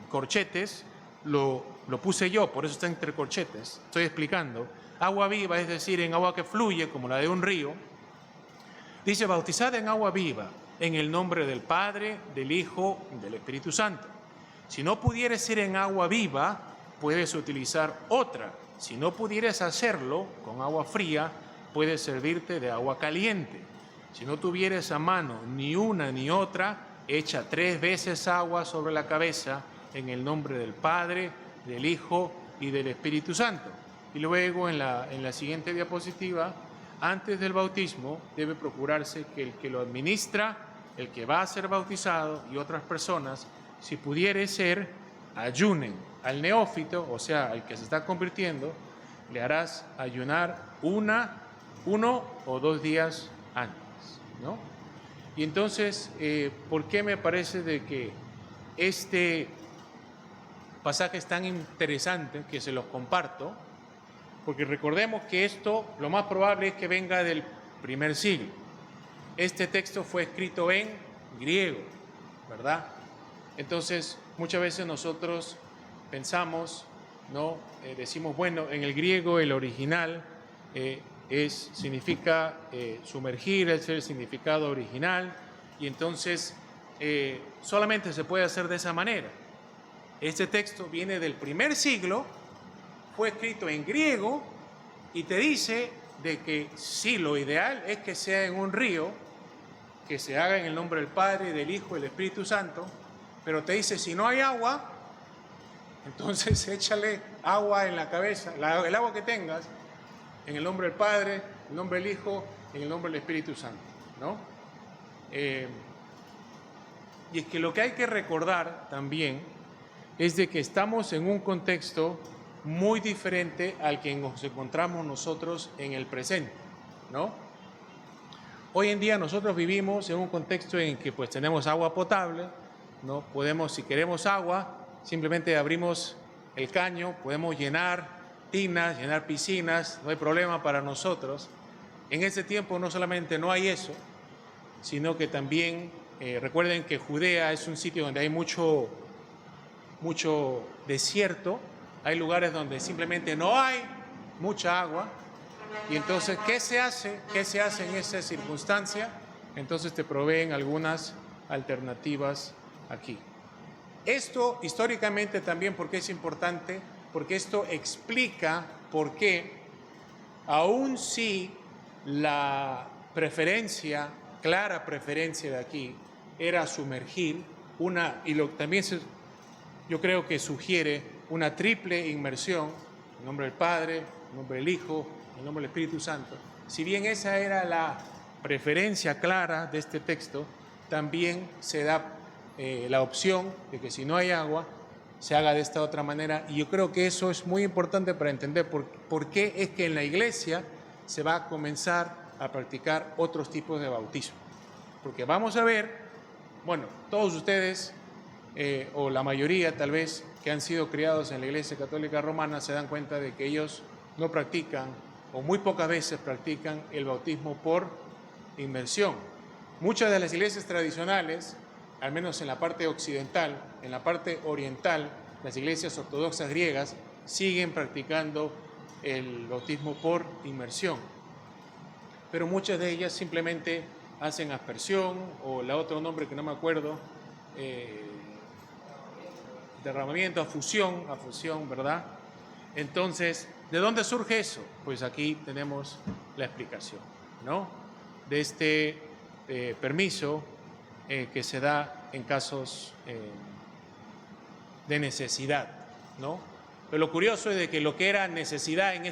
corchetes, lo puse yo, por eso está entre corchetes, estoy explicando. Agua viva, es decir, en agua que fluye, como la de un río. Dice, bautizad en agua viva, en el nombre del Padre, del Hijo y del Espíritu Santo. Si no pudieres ser en agua viva, puedes utilizar otra. Si no pudieres hacerlo con agua fría, puedes servirte de agua caliente. Si no tuvieres a mano ni una ni otra, echa 3 veces agua sobre la cabeza en el nombre del Padre, del Hijo y del Espíritu Santo. Y luego en la siguiente diapositiva, antes del bautismo debe procurarse que el que lo administra, el que va a ser bautizado y otras personas, si pudiere ser, ayunen. Al neófito, o sea, al que se está convirtiendo, le harás ayunar 1 o 2 días antes, ¿no? Y entonces, ¿por qué me parece de que este pasaje es tan interesante que se los comparto? Porque recordemos que esto, lo más probable es que venga del primer siglo. Este texto fue escrito en griego, ¿verdad? Entonces, muchas veces nosotros pensamos, ¿no? Decimos, bueno, en el griego el original significa sumergir, es el significado original, y entonces solamente se puede hacer de esa manera. Este texto viene del primer siglo, fue escrito en griego y te dice de que sí, lo ideal es que sea en un río, que se haga en el nombre del Padre, del Hijo y del Espíritu Santo, pero te dice, si no hay agua, entonces échale agua en la cabeza, el agua que tengas, en el nombre del Padre, en el nombre del Hijo, en el nombre del Espíritu Santo, ¿no? Y es que lo que hay que recordar también es de que estamos en un contexto muy diferente al que nos encontramos nosotros en el presente, ¿no? hoy en día nosotros vivimos en un contexto en que pues tenemos agua potable, ¿no? Podemos, si queremos agua, simplemente abrimos el caño, podemos llenar tinas, llenar piscinas, no hay problema para nosotros. En ese tiempo no solamente no hay eso, sino que también recuerden que Judea es un sitio donde hay mucho desierto, hay lugares donde simplemente no hay mucha agua. Y entonces, ¿qué se hace? ¿Qué se hace en esa circunstancia? Entonces te proveen algunas alternativas aquí. Esto históricamente también, porque es importante, porque esto explica por qué, aun si la preferencia, clara preferencia de aquí, era sumergir también yo creo que sugiere una triple inmersión, en nombre del Padre, en nombre del Hijo, en nombre del Espíritu Santo. Si bien esa era la preferencia clara de este texto, también se da la opción de que si no hay agua, se haga de esta otra manera. Y yo creo que eso es muy importante para entender por qué es que en la iglesia se va a comenzar a practicar otros tipos de bautismo. Porque vamos a ver, bueno, todos ustedes, o la mayoría tal vez, que han sido criados en la Iglesia Católica Romana, se dan cuenta de que ellos no practican, o muy pocas veces practican, el bautismo por inmersión. Muchas de las iglesias tradicionales, al menos en la parte occidental, en la parte oriental, las iglesias ortodoxas griegas siguen practicando el bautismo por inmersión. Pero muchas de ellas simplemente hacen aspersión, o la otro nombre que no me acuerdo, derramamiento, afusión, ¿verdad? Entonces, ¿de dónde surge eso? Pues aquí tenemos la explicación, ¿no? De este permiso que se da en casos de necesidad, ¿no? Pero lo curioso es de que lo que era necesidad en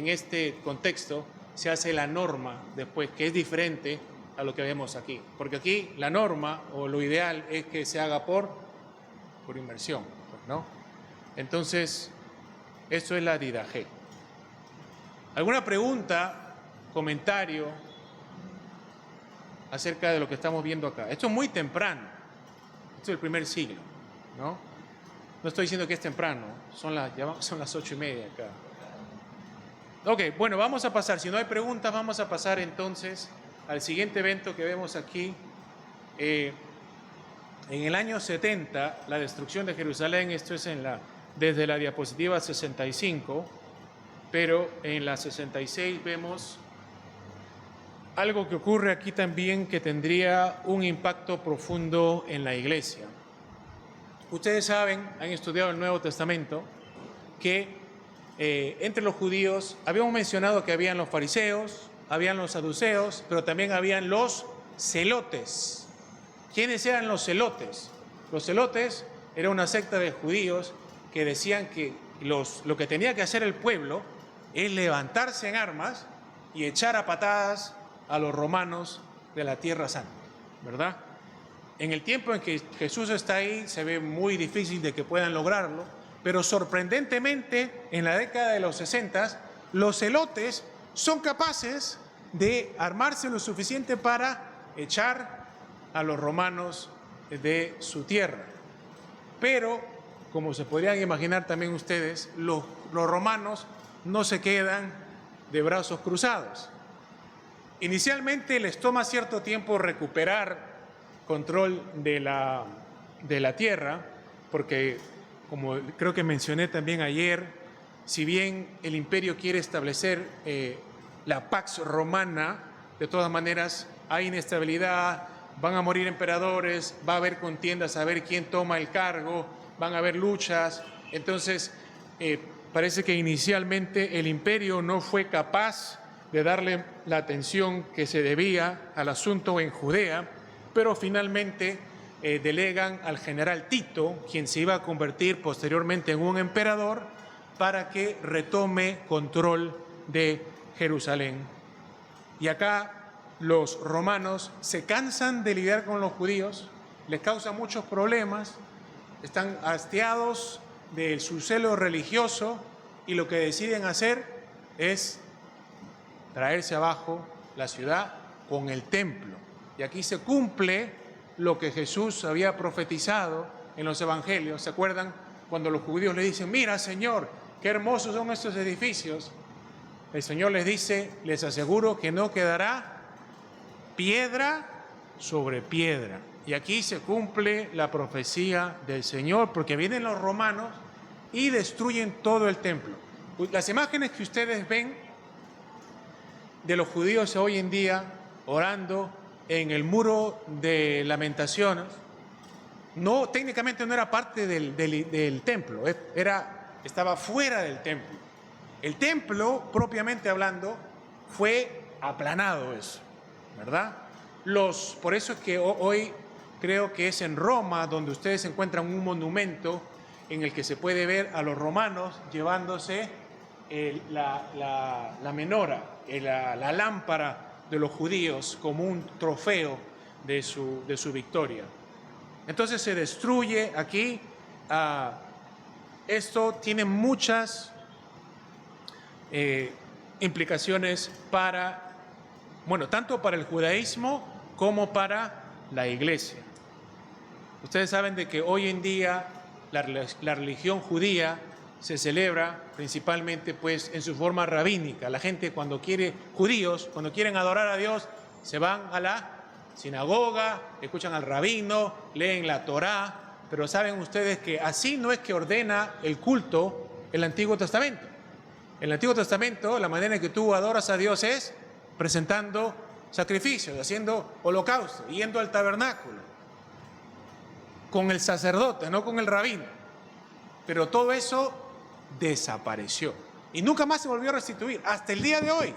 este contexto se hace la norma después, que es diferente a lo que vemos aquí. Porque aquí la norma o lo ideal es que se haga por inmersión, ¿no? Entonces, eso es la didaje. ¿Alguna pregunta, comentario acerca de lo que estamos viendo acá? Esto es muy temprano. Esto es el primer siglo, ¿no? No estoy diciendo que es temprano, son las 8:30 acá. Ok, bueno, vamos a pasar. Si no hay preguntas, vamos a pasar entonces al siguiente evento que vemos aquí. En el año 70, la destrucción de Jerusalén, esto es desde la diapositiva 65, pero en la 66 vemos algo que ocurre aquí también que tendría un impacto profundo en la iglesia. Ustedes saben, han estudiado el Nuevo Testamento, que entre los judíos habíamos mencionado que habían los fariseos, habían los saduceos, pero también habían los celotes. ¿Quiénes eran los celotes? Los celotes era una secta de judíos que decían que lo que tenía que hacer el pueblo es levantarse en armas y echar a patadas a los romanos de la Tierra Santa, ¿verdad? En el tiempo en que Jesús está ahí se ve muy difícil de que puedan lograrlo, pero sorprendentemente en la década de los 60 los celotes son capaces de armarse lo suficiente para echar a los romanos de su tierra. Pero, como se podrían imaginar también ustedes, los romanos no se quedan de brazos cruzados. Inicialmente les toma cierto tiempo recuperar control de la tierra, porque, como creo que mencioné también ayer, si bien el imperio quiere establecer la Pax Romana, de todas maneras hay inestabilidad, van a morir emperadores, va a haber contiendas a ver quién toma el cargo, van a haber luchas. Entonces, parece que inicialmente el imperio no fue capaz de darle la atención que se debía al asunto en Judea, pero finalmente delegan al general Tito, quien se iba a convertir posteriormente en un emperador, para que retome control de Jerusalén. Y acá los romanos se cansan de lidiar con los judíos, les causa muchos problemas, están hastiados de su celo religioso y lo que deciden hacer es traerse abajo la ciudad con el templo. Y aquí se cumple lo que Jesús había profetizado en los evangelios. ¿Se acuerdan cuando los judíos le dicen, mira, Señor, qué hermosos son estos edificios? El Señor les dice, les aseguro que no quedará piedra sobre piedra. Y aquí se cumple la profecía del Señor, porque vienen los romanos y destruyen todo el templo. Las imágenes que ustedes ven de los judíos hoy en día orando en el muro de Lamentaciones, no, técnicamente no era parte del templo, estaba fuera del templo. El templo, propiamente hablando, fue aplanado eso, ¿verdad? Por eso es que hoy creo que es en Roma donde ustedes encuentran un monumento en el que se puede ver a los romanos llevándose la menora, la lámpara de los judíos como un trofeo de su victoria. Entonces se destruye aquí. Esto tiene muchas implicaciones tanto para el judaísmo como para la iglesia. Ustedes saben de que hoy en día la religión judía se celebra principalmente pues en su forma rabínica. La gente cuando quieren adorar a Dios, se van a la sinagoga, escuchan al rabino, leen la Torá, pero saben ustedes que así no es que ordena el culto el Antiguo Testamento. En el Antiguo Testamento, la manera en que tú adoras a Dios es presentando sacrificios, haciendo holocausto, yendo al tabernáculo, con el sacerdote, no con el rabino. Pero todo eso desapareció y nunca más se volvió a restituir. Hasta el día de hoy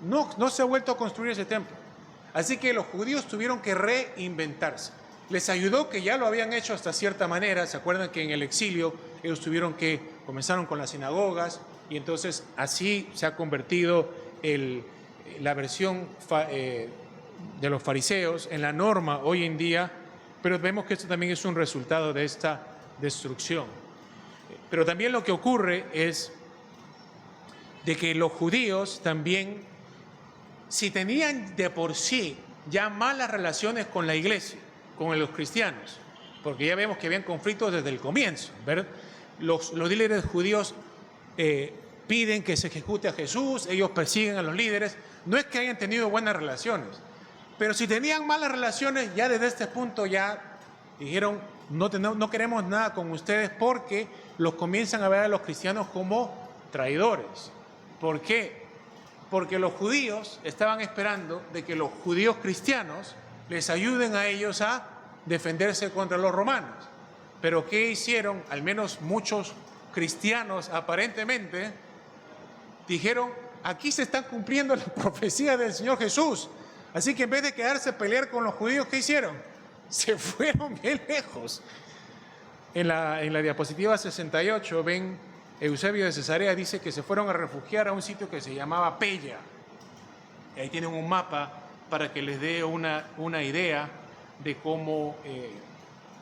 no se ha vuelto a construir ese templo. Así que los judíos tuvieron que reinventarse. Les ayudó que ya lo habían hecho hasta cierta manera. ¿Se acuerdan que en el exilio ellos comenzaron con las sinagogas? Y entonces así se ha convertido la versión de los fariseos en la norma hoy en día, pero vemos que esto también es un resultado de esta destrucción. Pero también lo que ocurre es de que los judíos también, si tenían de por sí ya malas relaciones con la iglesia, con los cristianos, porque ya vemos que habían conflictos desde el comienzo, ¿verdad? Los líderes judíos piden que se ejecute a Jesús, ellos persiguen a los líderes. No es que hayan tenido buenas relaciones, pero si tenían malas relaciones, ya desde este punto ya dijeron, no queremos nada con ustedes, porque los comienzan a ver a los cristianos como traidores. ¿Por qué? Porque los judíos estaban esperando de que los judíos cristianos les ayuden a ellos a defenderse contra los romanos. Pero ¿qué hicieron? Al menos muchos cristianos aparentemente dijeron, aquí se están cumpliendo las profecías del Señor Jesús. Así que en vez de quedarse a pelear con los judíos, ¿qué hicieron? Se fueron bien lejos. En la diapositiva 68 ven, Eusebio de Cesarea dice que se fueron a refugiar a un sitio que se llamaba Pella. Y ahí tienen un mapa para que les dé una idea de cómo,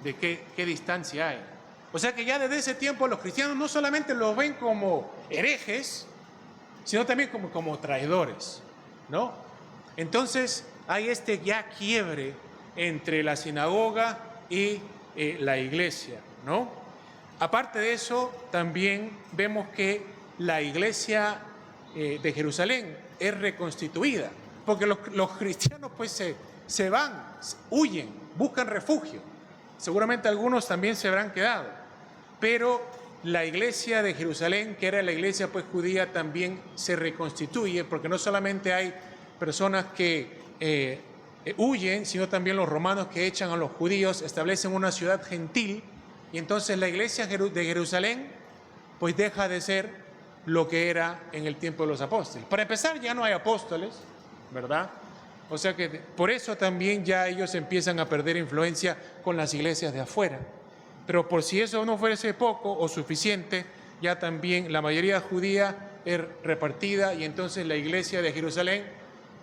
de qué distancia hay. O sea que ya desde ese tiempo los cristianos no solamente los ven como herejes, sino también como traidores, ¿no? Entonces hay ya quiebre entre la sinagoga y la iglesia, ¿no? Aparte de eso, también vemos que la iglesia de Jerusalén es reconstituida, porque los cristianos pues se van, huyen, buscan refugio. Seguramente algunos también se habrán quedado, pero la iglesia de Jerusalén, que era la iglesia pues judía, también se reconstituye, porque no solamente hay personas que huyen, sino también los romanos que echan a los judíos, establecen una ciudad gentil, y entonces la iglesia de Jerusalén pues deja de ser lo que era en el tiempo de los apóstoles. Para empezar, ya no hay apóstoles, ¿verdad? O sea que por eso también ya ellos empiezan a perder influencia con las iglesias de afuera. Pero por si eso no fuese poco o suficiente, ya también la mayoría judía es repartida, y entonces la iglesia de Jerusalén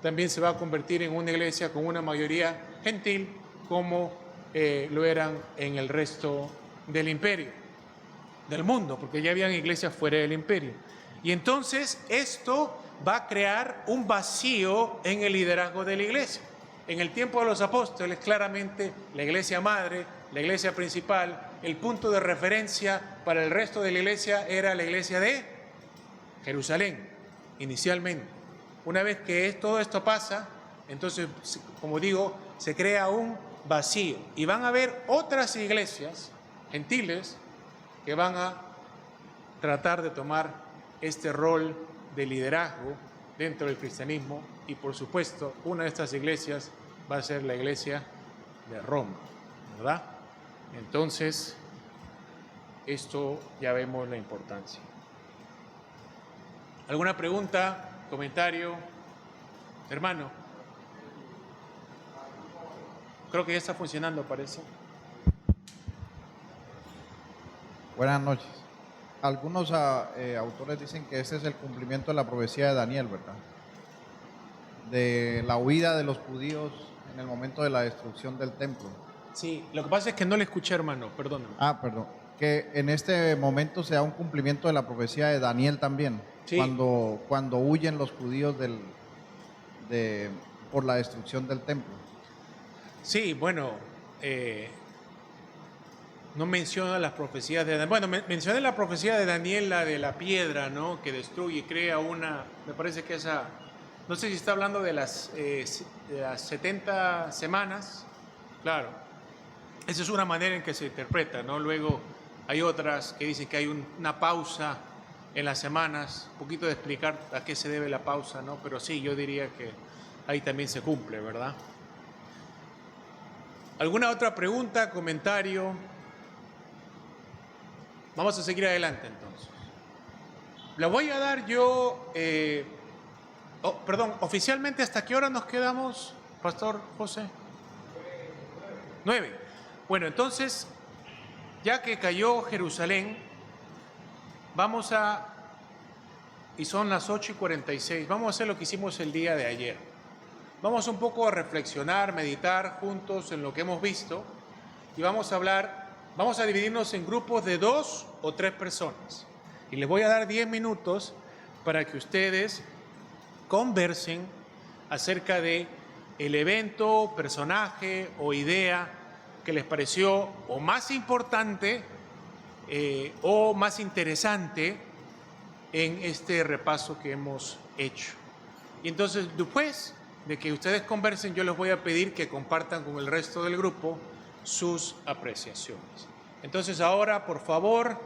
también se va a convertir en una iglesia con una mayoría gentil, como lo eran en el resto del imperio, del mundo, porque ya habían iglesias fuera del imperio. Y entonces esto va a crear un vacío en el liderazgo de la iglesia. En el tiempo de los apóstoles, claramente, la iglesia madre, la iglesia principal, el punto de referencia para el resto de la iglesia era la iglesia de Jerusalén, inicialmente. Una vez que todo esto pasa, entonces, como digo, se crea un vacío. Y van a haber otras iglesias gentiles que van a tratar de tomar este rol de liderazgo dentro del cristianismo, y por supuesto una de estas iglesias va a ser la iglesia de Roma, ¿verdad? Entonces, esto ya vemos la importancia. ¿Alguna pregunta, comentario? Hermano, creo que ya está funcionando, parece. Buenas noches. Algunos autores dicen que este es el cumplimiento de la profecía de Daniel, ¿verdad? De la huida de los judíos en el momento de la destrucción del templo. Sí, lo que pasa es que no le escuché, hermano, perdóname. Perdón. Que en este momento sea un cumplimiento de la profecía de Daniel también. Sí. Cuando huyen los judíos por la destrucción del templo. Sí, bueno, no menciona las profecías de Daniel. Bueno, mencioné la profecía de Daniel, la de la piedra, ¿no? Que destruye y crea una, me parece que esa, no sé si está hablando de las 70 semanas, claro. Esa es una manera en que se interpreta, ¿no? Luego hay otras que dicen que hay una pausa en las semanas, un poquito de explicar a qué se debe la pausa, ¿no? Pero sí, yo diría que ahí también se cumple, ¿verdad? ¿Alguna otra pregunta, comentario? Vamos a seguir adelante entonces. Le voy a dar yo, oficialmente, ¿hasta qué hora nos quedamos, Pastor José? 9. Bueno, entonces, ya que cayó Jerusalén, y son las 8:46, vamos a hacer lo que hicimos el día de ayer. Vamos un poco a reflexionar, meditar juntos en lo que hemos visto, y vamos a dividirnos en grupos de 2 o 3 personas. Y les voy a dar 10 minutos para que ustedes conversen acerca de el evento, personaje o idea que les pareció o más importante o más interesante en este repaso que hemos hecho. Y entonces, después de que ustedes conversen, yo les voy a pedir que compartan con el resto del grupo sus apreciaciones. Entonces ahora, por favor,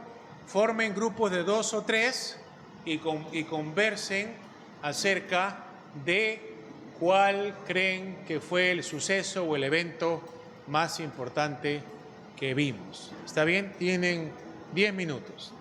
formen grupos de 2 o 3 y conversen acerca de cuál creen que fue el suceso o el evento más importante que vimos. ¿Está bien? Tienen 10 minutos.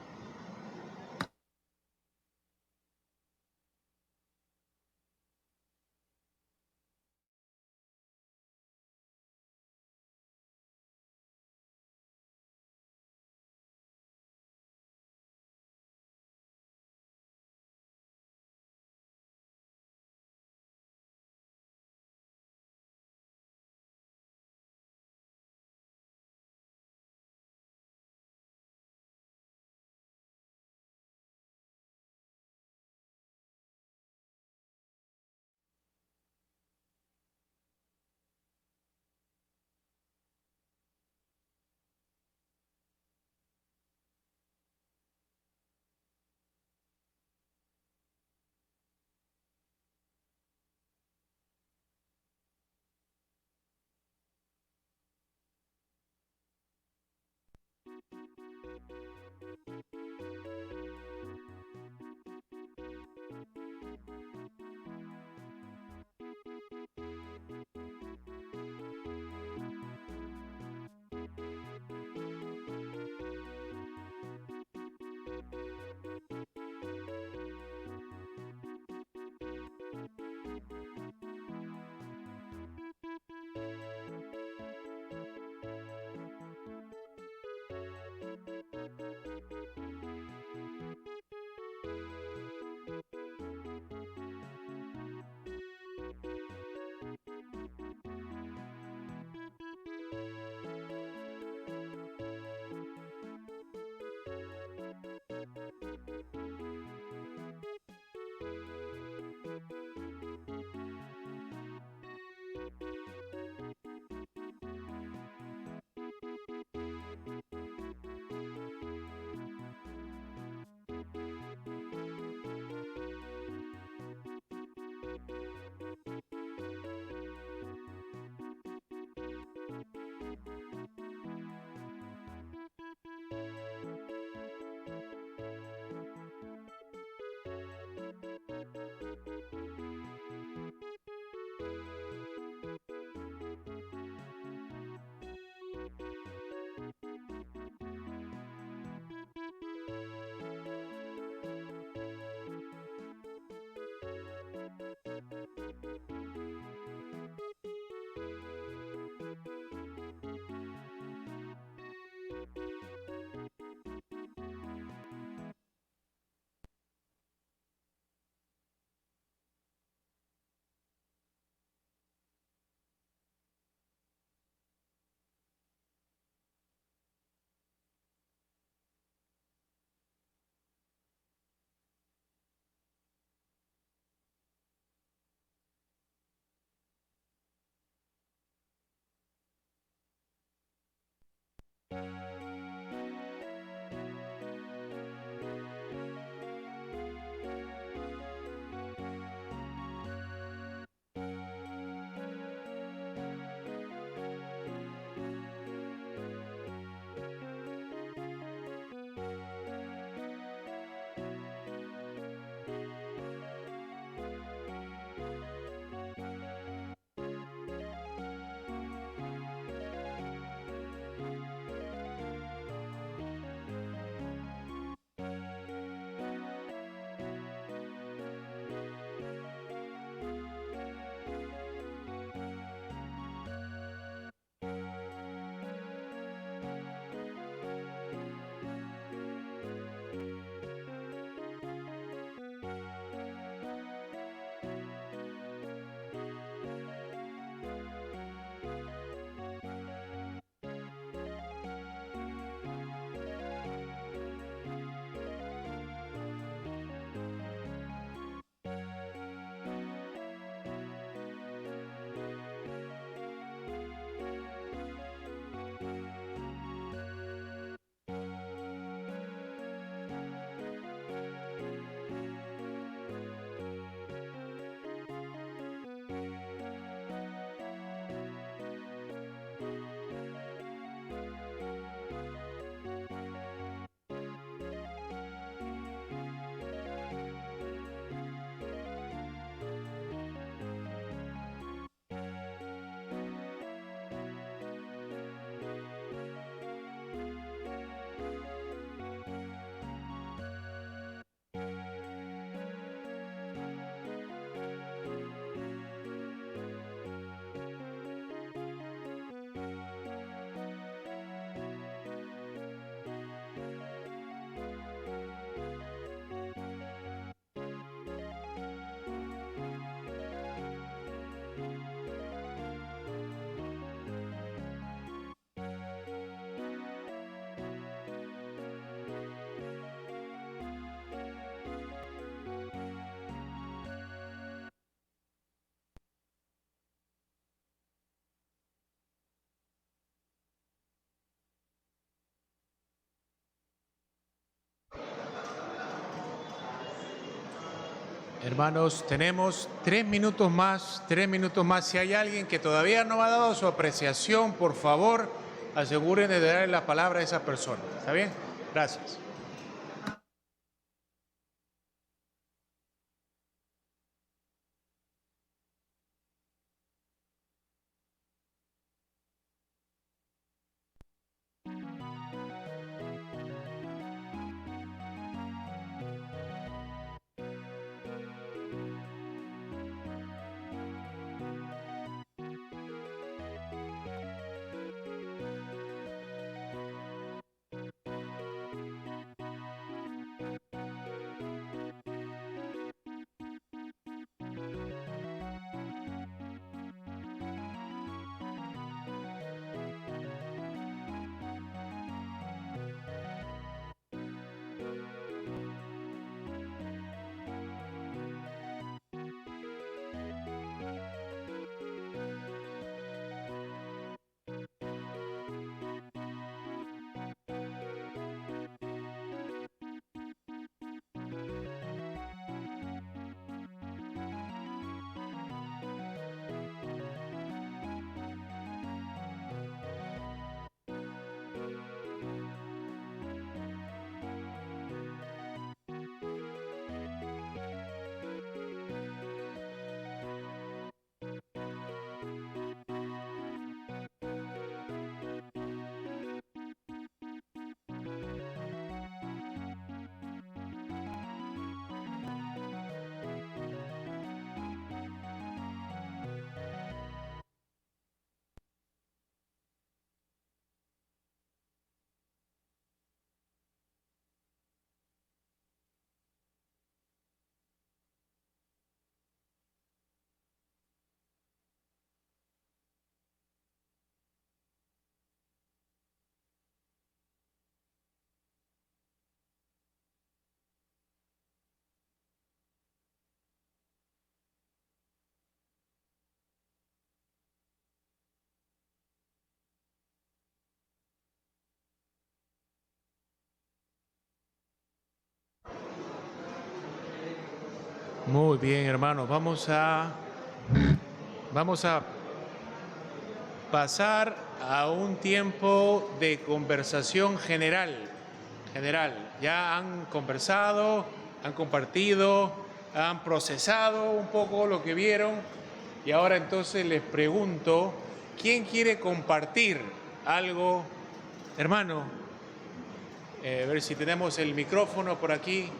Hermanos, tenemos 3 minutos más, 3 minutos más. Si hay alguien que todavía no ha dado su apreciación, por favor, asegúrense de darle la palabra a esa persona. ¿Está bien? Gracias. Muy bien, hermanos. Vamos a pasar a un tiempo de conversación general. Ya han conversado, han compartido, han procesado un poco lo que vieron y ahora entonces les pregunto, ¿quién quiere compartir algo? Hermano, a ver si tenemos el micrófono por aquí.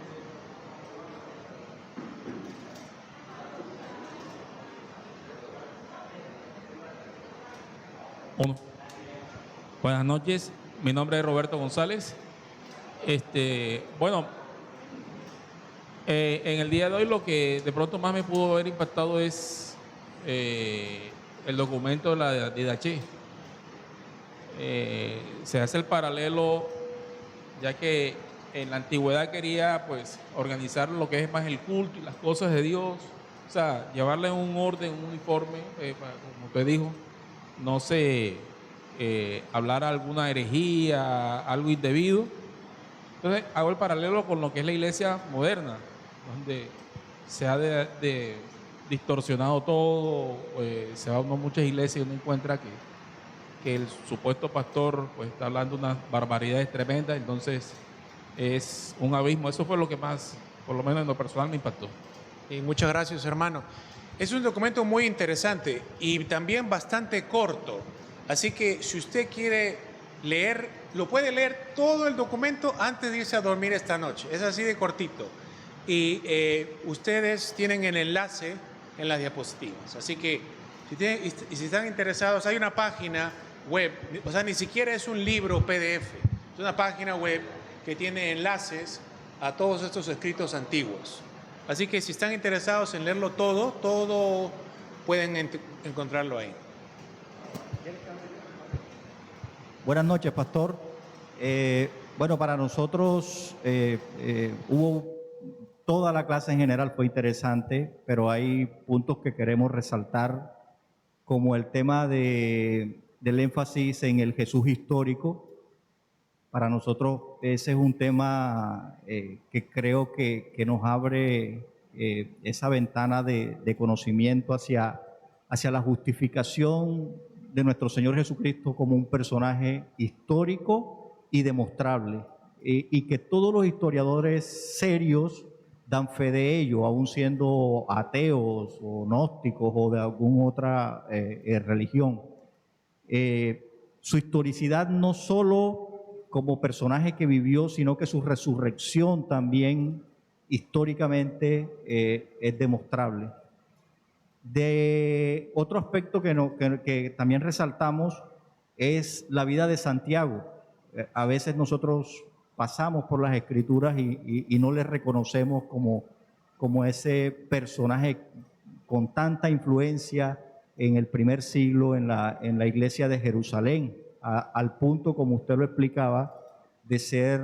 Buenas noches, mi nombre es Roberto González. Bueno, en el día de hoy lo que de pronto más me pudo haber impactado es el documento de la Didache. Se hace el paralelo, ya que en la antigüedad quería pues organizar lo que es más el culto y las cosas de Dios, o sea, llevarle un orden, un uniforme, como usted dijo, no se hablar alguna herejía, algo indebido. Entonces hago el paralelo con lo que es la iglesia moderna, donde se ha distorsionado todo, se va a muchas iglesias y uno encuentra que el supuesto pastor pues está hablando unas barbaridades tremendas, entonces es un abismo. Eso fue lo que más, por lo menos en lo personal, me impactó. Y muchas gracias, hermano. Es un documento muy interesante y también bastante corto. Así que si usted quiere leer, lo puede leer todo el documento antes de irse a dormir esta noche. Es así de cortito. Y ustedes tienen el enlace en las diapositivas. Así que si están interesados, hay una página web, o sea, ni siquiera es un libro PDF, es una página web que tiene enlaces a todos estos escritos antiguos. Así que si están interesados en leerlo todo pueden encontrarlo ahí. Buenas noches, pastor. Bueno, para nosotros toda la clase en general fue interesante, pero hay puntos que queremos resaltar, como el tema del énfasis en el Jesús histórico. Para nosotros ese es un tema que creo que nos abre esa ventana de conocimiento hacia la justificación de nuestro Señor Jesucristo como un personaje histórico y demostrable, y que todos los historiadores serios dan fe de ello, aun siendo ateos o gnósticos o de alguna otra religión. Su historicidad no solo como personaje que vivió, sino que su resurrección también históricamente es demostrable. De otro aspecto que también resaltamos es la vida de Santiago. A veces nosotros pasamos por las escrituras y no le reconocemos como ese personaje con tanta influencia en el primer siglo en la iglesia de Jerusalén, al punto, como usted lo explicaba, de ser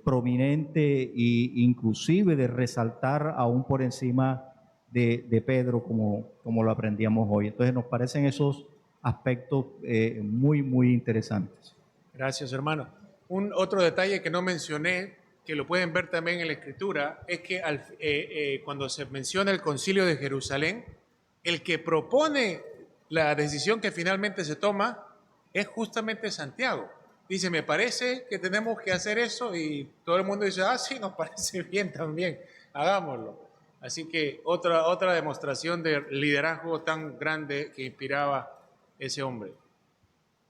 prominente e inclusive de resaltar aún por encima de Pedro, como lo aprendíamos hoy. Entonces nos parecen esos aspectos muy, muy interesantes. Gracias, hermano. Un otro detalle que no mencioné, que lo pueden ver también en la Escritura, es que cuando se menciona el Concilio de Jerusalén, el que propone la decisión que finalmente se toma es justamente Santiago. Dice, me parece que tenemos que hacer eso, y todo el mundo dice, sí, nos parece bien también, hagámoslo. Así que otra demostración de liderazgo tan grande que inspiraba ese hombre.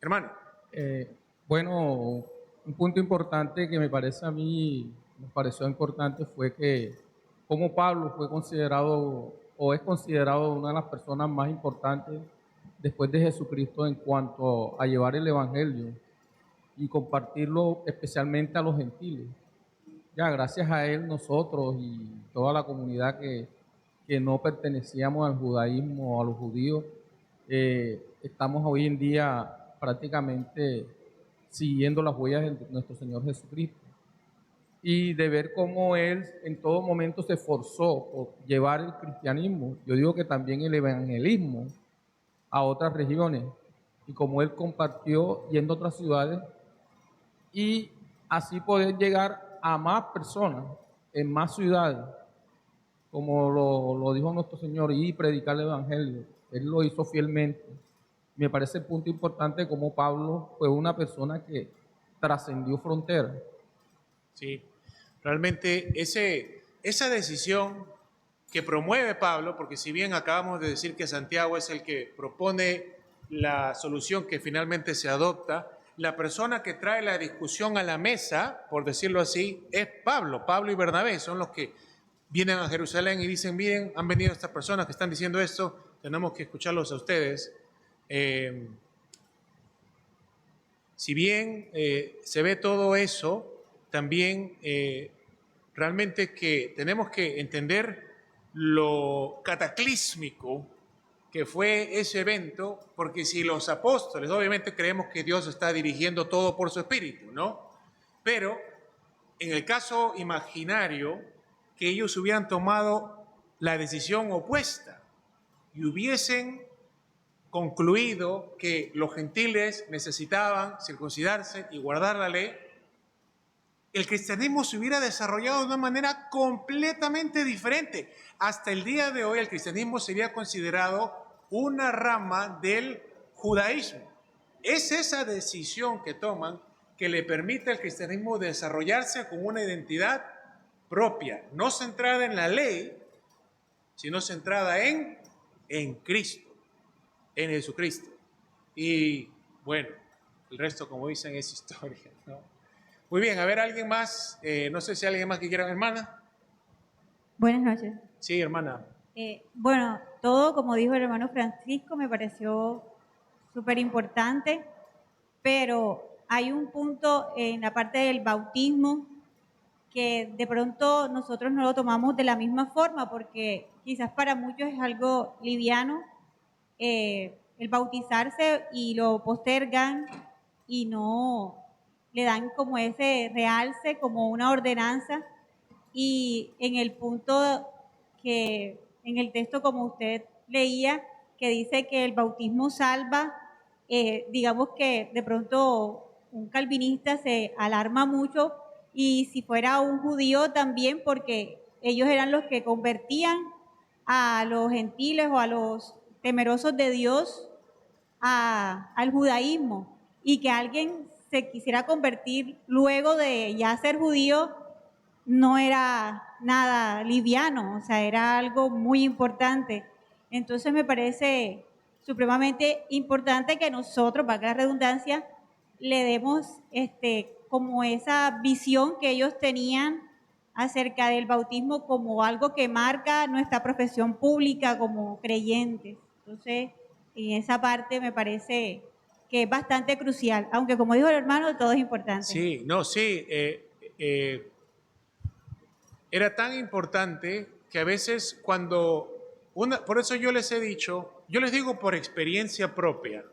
Hermano. Bueno, un punto importante que me parece a mí, me pareció importante fue que como Pablo fue considerado o es considerado una de las personas más importantes después de Jesucristo en cuanto a llevar el evangelio y compartirlo especialmente a los gentiles. Ya gracias a él nosotros y toda la comunidad que no pertenecíamos al judaísmo o a los judíos, estamos hoy en día prácticamente siguiendo las huellas de nuestro Señor Jesucristo, y de ver cómo Él en todo momento se esforzó por llevar el cristianismo, yo digo que también el evangelismo, a otras regiones, y como Él compartió yendo a otras ciudades, y así poder llegar a más personas en más ciudades, como lo dijo nuestro Señor, y predicar el evangelio. Él lo hizo fielmente. Me parece el punto importante como Pablo fue una persona que trascendió fronteras. Sí, realmente esa decisión que promueve Pablo, porque si bien acabamos de decir que Santiago es el que propone la solución que finalmente se adopta, la persona que trae la discusión a la mesa, por decirlo así, es Pablo. Pablo y Bernabé son los que vienen a Jerusalén y dicen, miren, han venido estas personas que están diciendo esto, tenemos que escucharlos a ustedes. Si bien se ve todo eso, también realmente que tenemos que entender lo cataclísmico que fue ese evento, porque si los apóstoles, obviamente creemos que Dios está dirigiendo todo por su espíritu, ¿no? Pero en el caso imaginario, que ellos hubieran tomado la decisión opuesta y hubiesen concluido que los gentiles necesitaban circuncidarse y guardar la ley, el cristianismo se hubiera desarrollado de una manera completamente diferente. Hasta el día de hoy el cristianismo sería considerado una rama del judaísmo. Es esa decisión que toman que le permite al cristianismo desarrollarse con una identidad propia, no centrada en la ley, sino centrada en Cristo, en Jesucristo. Y bueno, el resto, como dicen, es historia, ¿no? Muy bien, a ver, ¿alguien más? No sé si alguien más que quiera, hermana. Buenas noches. Sí, hermana. Bueno, todo, como dijo el hermano Francisco, me pareció súper importante, pero hay un punto en la parte del bautismo que de pronto nosotros no lo tomamos de la misma forma, porque quizás para muchos es algo liviano el bautizarse, y lo postergan y no le dan como ese realce, como una ordenanza. Y en el punto que en el texto, como usted leía, que dice que el bautismo salva, digamos que de pronto un calvinista se alarma mucho, y si fuera un judío también, porque ellos eran los que convertían a los gentiles o a los temerosos de Dios al judaísmo, y que alguien se quisiera convertir luego de ya ser judío no era nada liviano, o sea, era algo muy importante. Entonces me parece supremamente importante que nosotros, valga la redundancia, le demos como esa visión que ellos tenían acerca del bautismo como algo que marca nuestra profesión pública como creyentes. Entonces, en esa parte me parece que es bastante crucial, aunque como dijo el hermano, todo es importante. Sí, no, sí. Era tan importante que a veces por eso yo les he dicho, yo les digo por experiencia propia,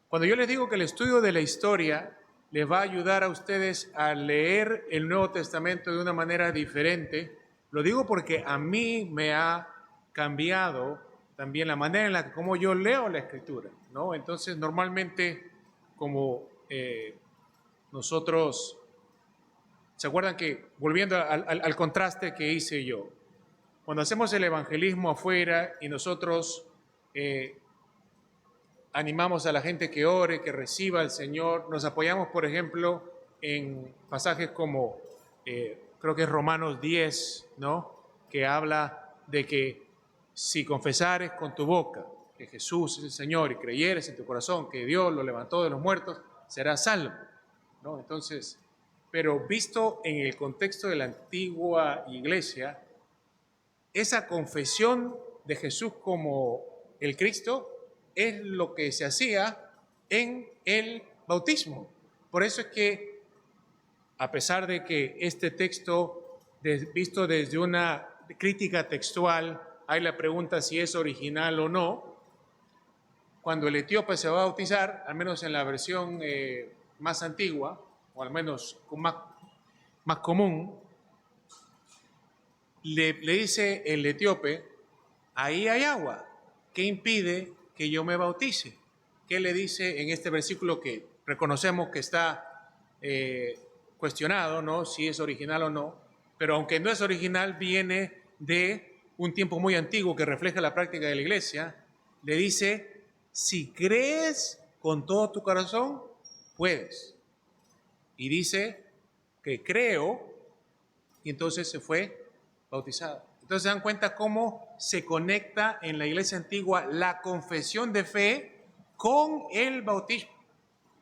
cuando yo les digo que el estudio de la historia les va a ayudar a ustedes a leer el Nuevo Testamento de una manera diferente, lo digo porque a mí me ha cambiado también la manera en la que como yo leo la Escritura, ¿no? Entonces, normalmente, como nosotros, ¿se acuerdan que, volviendo al contraste que hice yo, cuando hacemos el evangelismo afuera y nosotros animamos a la gente que ore, que reciba al Señor, nos apoyamos, por ejemplo, en pasajes como, creo que es Romanos 10, ¿no? Que habla de que si confesares con tu boca que Jesús es el Señor y creyeres en tu corazón que Dios lo levantó de los muertos, serás salvo, ¿no? Entonces, pero visto en el contexto de la antigua iglesia, esa confesión de Jesús como el Cristo es lo que se hacía en el bautismo. Por eso es que, a pesar de que este texto, visto desde una crítica textual, hay la pregunta si es original o no, cuando el etíope se va a bautizar, al menos en la versión más antigua, o al menos más común, le dice el etíope, ahí hay agua, ¿qué impide que yo me bautice? ¿Qué le dice en este versículo que reconocemos que está cuestionado, ¿no? Si es original o no, pero aunque no es original, viene de un tiempo muy antiguo que refleja la práctica de la iglesia, le dice, si crees con todo tu corazón, puedes. Y dice que creo, y entonces se fue bautizado. Entonces se dan cuenta cómo se conecta en la iglesia antigua la confesión de fe con el bautismo.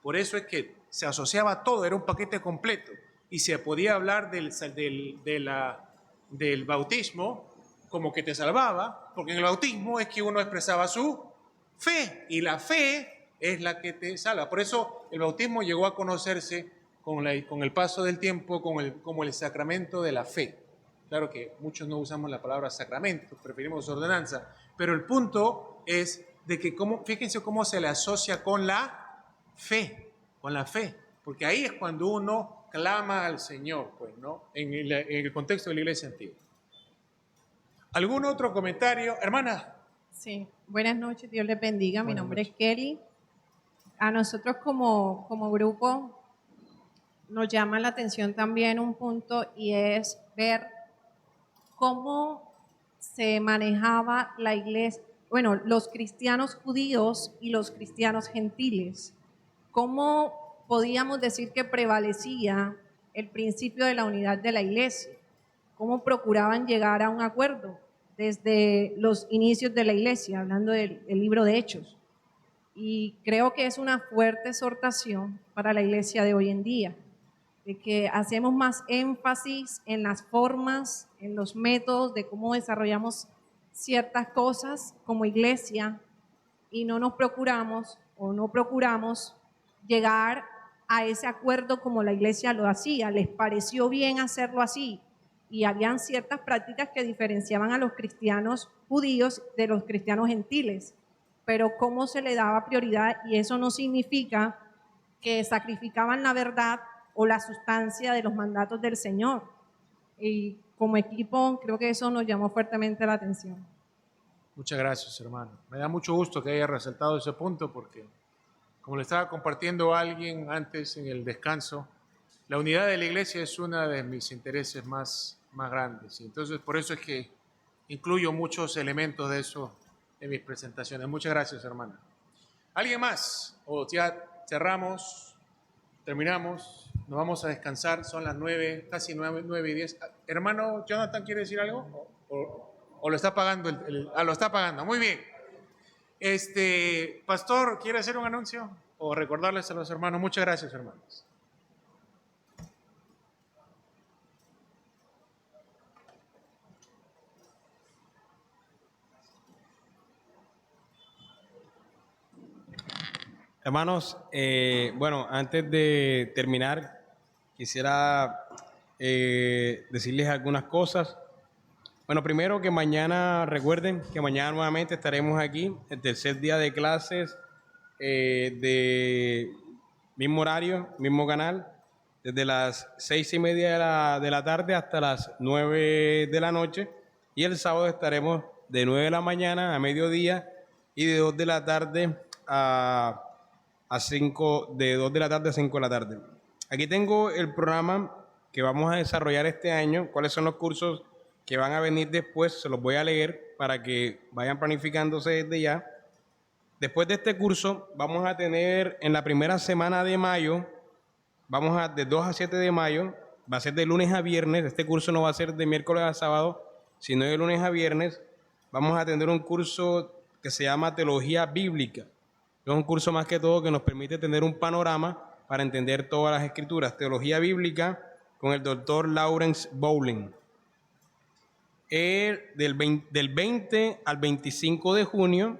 Por eso es que se asociaba todo, era un paquete completo. Y se podía hablar del bautismo como que te salvaba, porque en el bautismo es que uno expresaba su fe, y la fe es la que te salva. Por eso el bautismo llegó a conocerse con el paso del tiempo como el sacramento de la fe. Claro que muchos no usamos la palabra sacramento, preferimos ordenanza, pero el punto es de que fíjense cómo se le asocia con la fe, porque ahí es cuando uno clama al Señor, pues, ¿no? En el contexto de la iglesia antigua. ¿Algún otro comentario? Hermana. Sí, buenas noches, Dios les bendiga. Mi nombre noches. es Kelly. A nosotros como grupo nos llama la atención también un punto, y es ver cómo se manejaba la iglesia, bueno, los cristianos judíos y los cristianos gentiles. ¿Cómo podíamos decir que prevalecía el principio de la unidad de la iglesia? ¿Cómo procuraban llegar a un acuerdo desde los inicios de la iglesia, hablando del libro de Hechos? Y creo que es una fuerte exhortación para la iglesia de hoy en día, de que hacemos más énfasis en las formas, en los métodos de cómo desarrollamos ciertas cosas como iglesia, y no procuramos llegar a ese acuerdo como la iglesia lo hacía. Les pareció bien hacerlo así, y habían ciertas prácticas que diferenciaban a los cristianos judíos de los cristianos gentiles, pero cómo se le daba prioridad, y eso no significa que sacrificaban la verdad o la sustancia de los mandatos del Señor. Y como equipo creo que eso nos llamó fuertemente la atención. Muchas gracias, hermano. Me da mucho gusto que haya resaltado ese punto, porque como le estaba compartiendo a alguien antes en el descanso, la unidad de la iglesia es uno de mis intereses más más grandes. ¿Sí? Entonces, por eso es que incluyo muchos elementos de eso en mis presentaciones. Muchas gracias, hermana. ¿Alguien más? O ya cerramos, terminamos, nos vamos a descansar, son las 9, casi 9:10. Hermano Jonathan, ¿quiere decir algo? ¿O lo está pagando? Lo está pagando, muy bien. Pastor, ¿quiere hacer un anuncio? O recordarles a los hermanos. Muchas gracias, hermanos. Hermanos, bueno, antes de terminar, quisiera decirles algunas cosas. Bueno, primero que mañana, recuerden que mañana nuevamente estaremos aquí, el tercer día de clases, de mismo horario, mismo canal, desde las 6:30 de la tarde hasta las 9 de la noche. Y el sábado estaremos de 9 de la mañana a mediodía y de 2 de la tarde a 5 de la tarde. Aquí tengo el programa que vamos a desarrollar este año, cuáles son los cursos que van a venir después, se los voy a leer para que vayan planificándose desde ya. Después de este curso vamos a tener en la primera semana de mayo, de 2 a 7 de mayo, va a ser de lunes a viernes, este curso no va a ser de miércoles a sábado, sino de lunes a viernes. Vamos a tener un curso que se llama Teología Bíblica. Es un curso más que todo que nos permite tener un panorama para entender todas las escrituras. Teología Bíblica con el doctor Lawrence Bowling. Del 20 al 25 de junio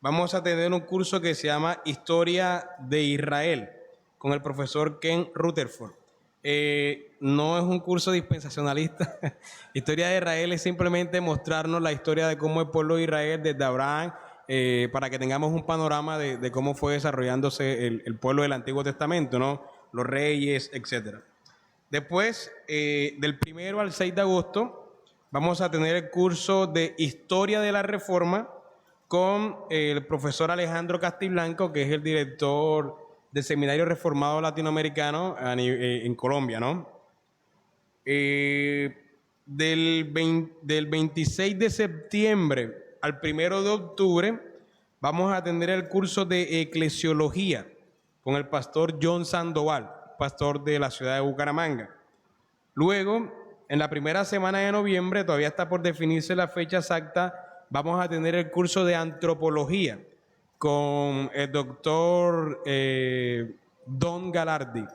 vamos a tener un curso que se llama Historia de Israel con el profesor Ken Rutherford. No es un curso dispensacionalista. Historia de Israel es simplemente mostrarnos la historia de cómo el pueblo de Israel desde Abraham, para que tengamos un panorama de cómo fue desarrollándose el pueblo del Antiguo Testamento, ¿no? Los reyes, etc. Después, del 1 al 6 de agosto, vamos a tener el curso de Historia de la Reforma con el profesor Alejandro Castiblanco, que es el director del Seminario Reformado Latinoamericano en Colombia, ¿no? Del 26 de septiembre al 1 de octubre vamos a tener el curso de Eclesiología con el pastor John Sandoval, pastor de la ciudad de Bucaramanga. Luego, en la primera semana de noviembre, todavía está por definirse la fecha exacta, vamos a tener el curso de Antropología con el doctor Don Galardi.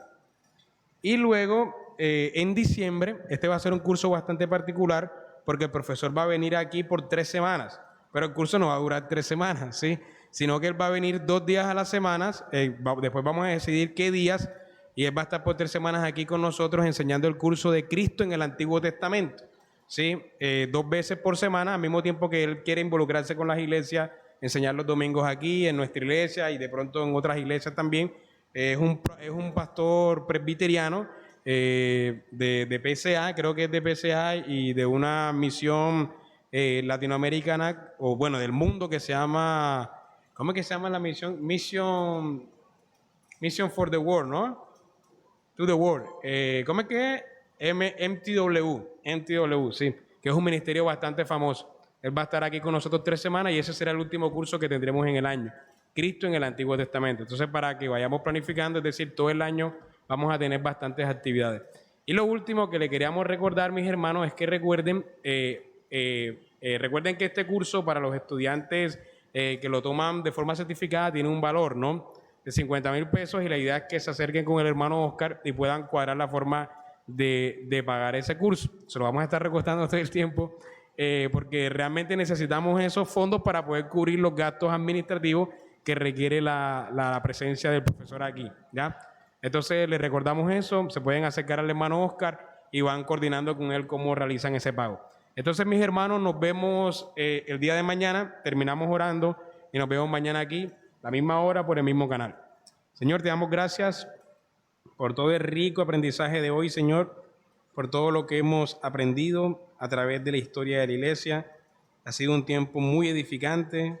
Y luego, en diciembre, este va a ser un curso bastante particular porque el profesor va a venir aquí por 3 semanas, pero el curso no va a durar 3 semanas, ¿sí? Sino que él va a venir 2 días a la semana, después vamos a decidir qué días, y él va a estar por 3 semanas aquí con nosotros enseñando el curso de Cristo en el Antiguo Testamento, ¿sí? 2 veces por semana, al mismo tiempo que él quiere involucrarse con las iglesias, enseñar los domingos aquí en nuestra iglesia y de pronto en otras iglesias también. Es un pastor presbiteriano de PCA, creo que es de PCA y de una misión latinoamericana, o bueno, del mundo, que se llama, ¿cómo es que se llama la misión? Mission for the World, ¿no? To the World. ¿Cómo es que es? MTW, sí, que es un ministerio bastante famoso. Él va a estar aquí con nosotros 3 semanas y ese será el último curso que tendremos en el año. Cristo en el Antiguo Testamento. Entonces, para que vayamos planificando, es decir, todo el año vamos a tener bastantes actividades. Y lo último que le queríamos recordar, mis hermanos, es que recuerden que este curso para los estudiantes que lo toman de forma certificada tiene un valor, ¿no?, de 50,000 pesos, y la idea es que se acerquen con el hermano Oscar y puedan cuadrar la forma de pagar ese curso. Se lo vamos a estar recostando todo el tiempo porque realmente necesitamos esos fondos para poder cubrir los gastos administrativos que requiere la presencia del profesor aquí, ¿ya? Entonces les recordamos eso, se pueden acercar al hermano Oscar y van coordinando con él cómo realizan ese pago. Entonces, mis hermanos, nos vemos el día de mañana, terminamos orando y nos vemos mañana aquí, la misma hora, por el mismo canal. Señor, te damos gracias por todo el rico aprendizaje de hoy, Señor, por todo lo que hemos aprendido a través de la historia de la iglesia. Ha sido un tiempo muy edificante,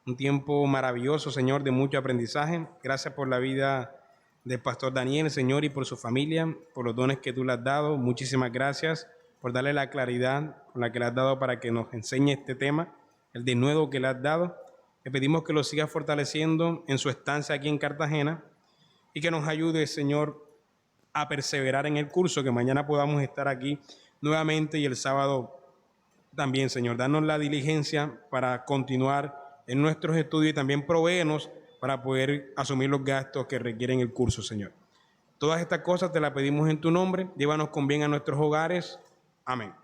un tiempo maravilloso, Señor, de mucho aprendizaje. Gracias por la vida del pastor Daniel, Señor, y por su familia, por los dones que tú le has dado. Muchísimas gracias por darle la claridad con la que le has dado para que nos enseñe este tema, el denuedo que le has dado. Le pedimos que lo siga fortaleciendo en su estancia aquí en Cartagena y que nos ayude, Señor, a perseverar en el curso, que mañana podamos estar aquí nuevamente y el sábado también, Señor. Danos la diligencia para continuar en nuestros estudios y también provéenos para poder asumir los gastos que requieren el curso, Señor. Todas estas cosas te las pedimos en tu nombre. Llévanos con bien a nuestros hogares. Amén.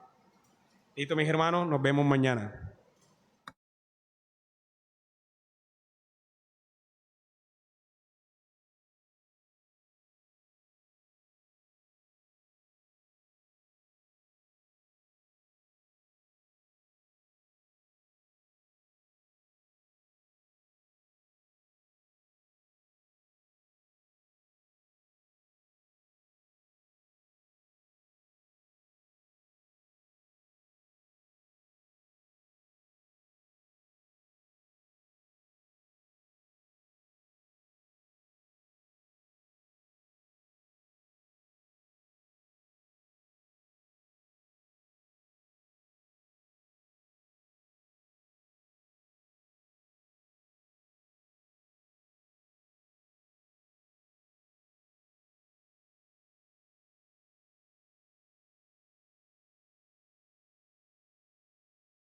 Listo, mis hermanos, nos vemos mañana.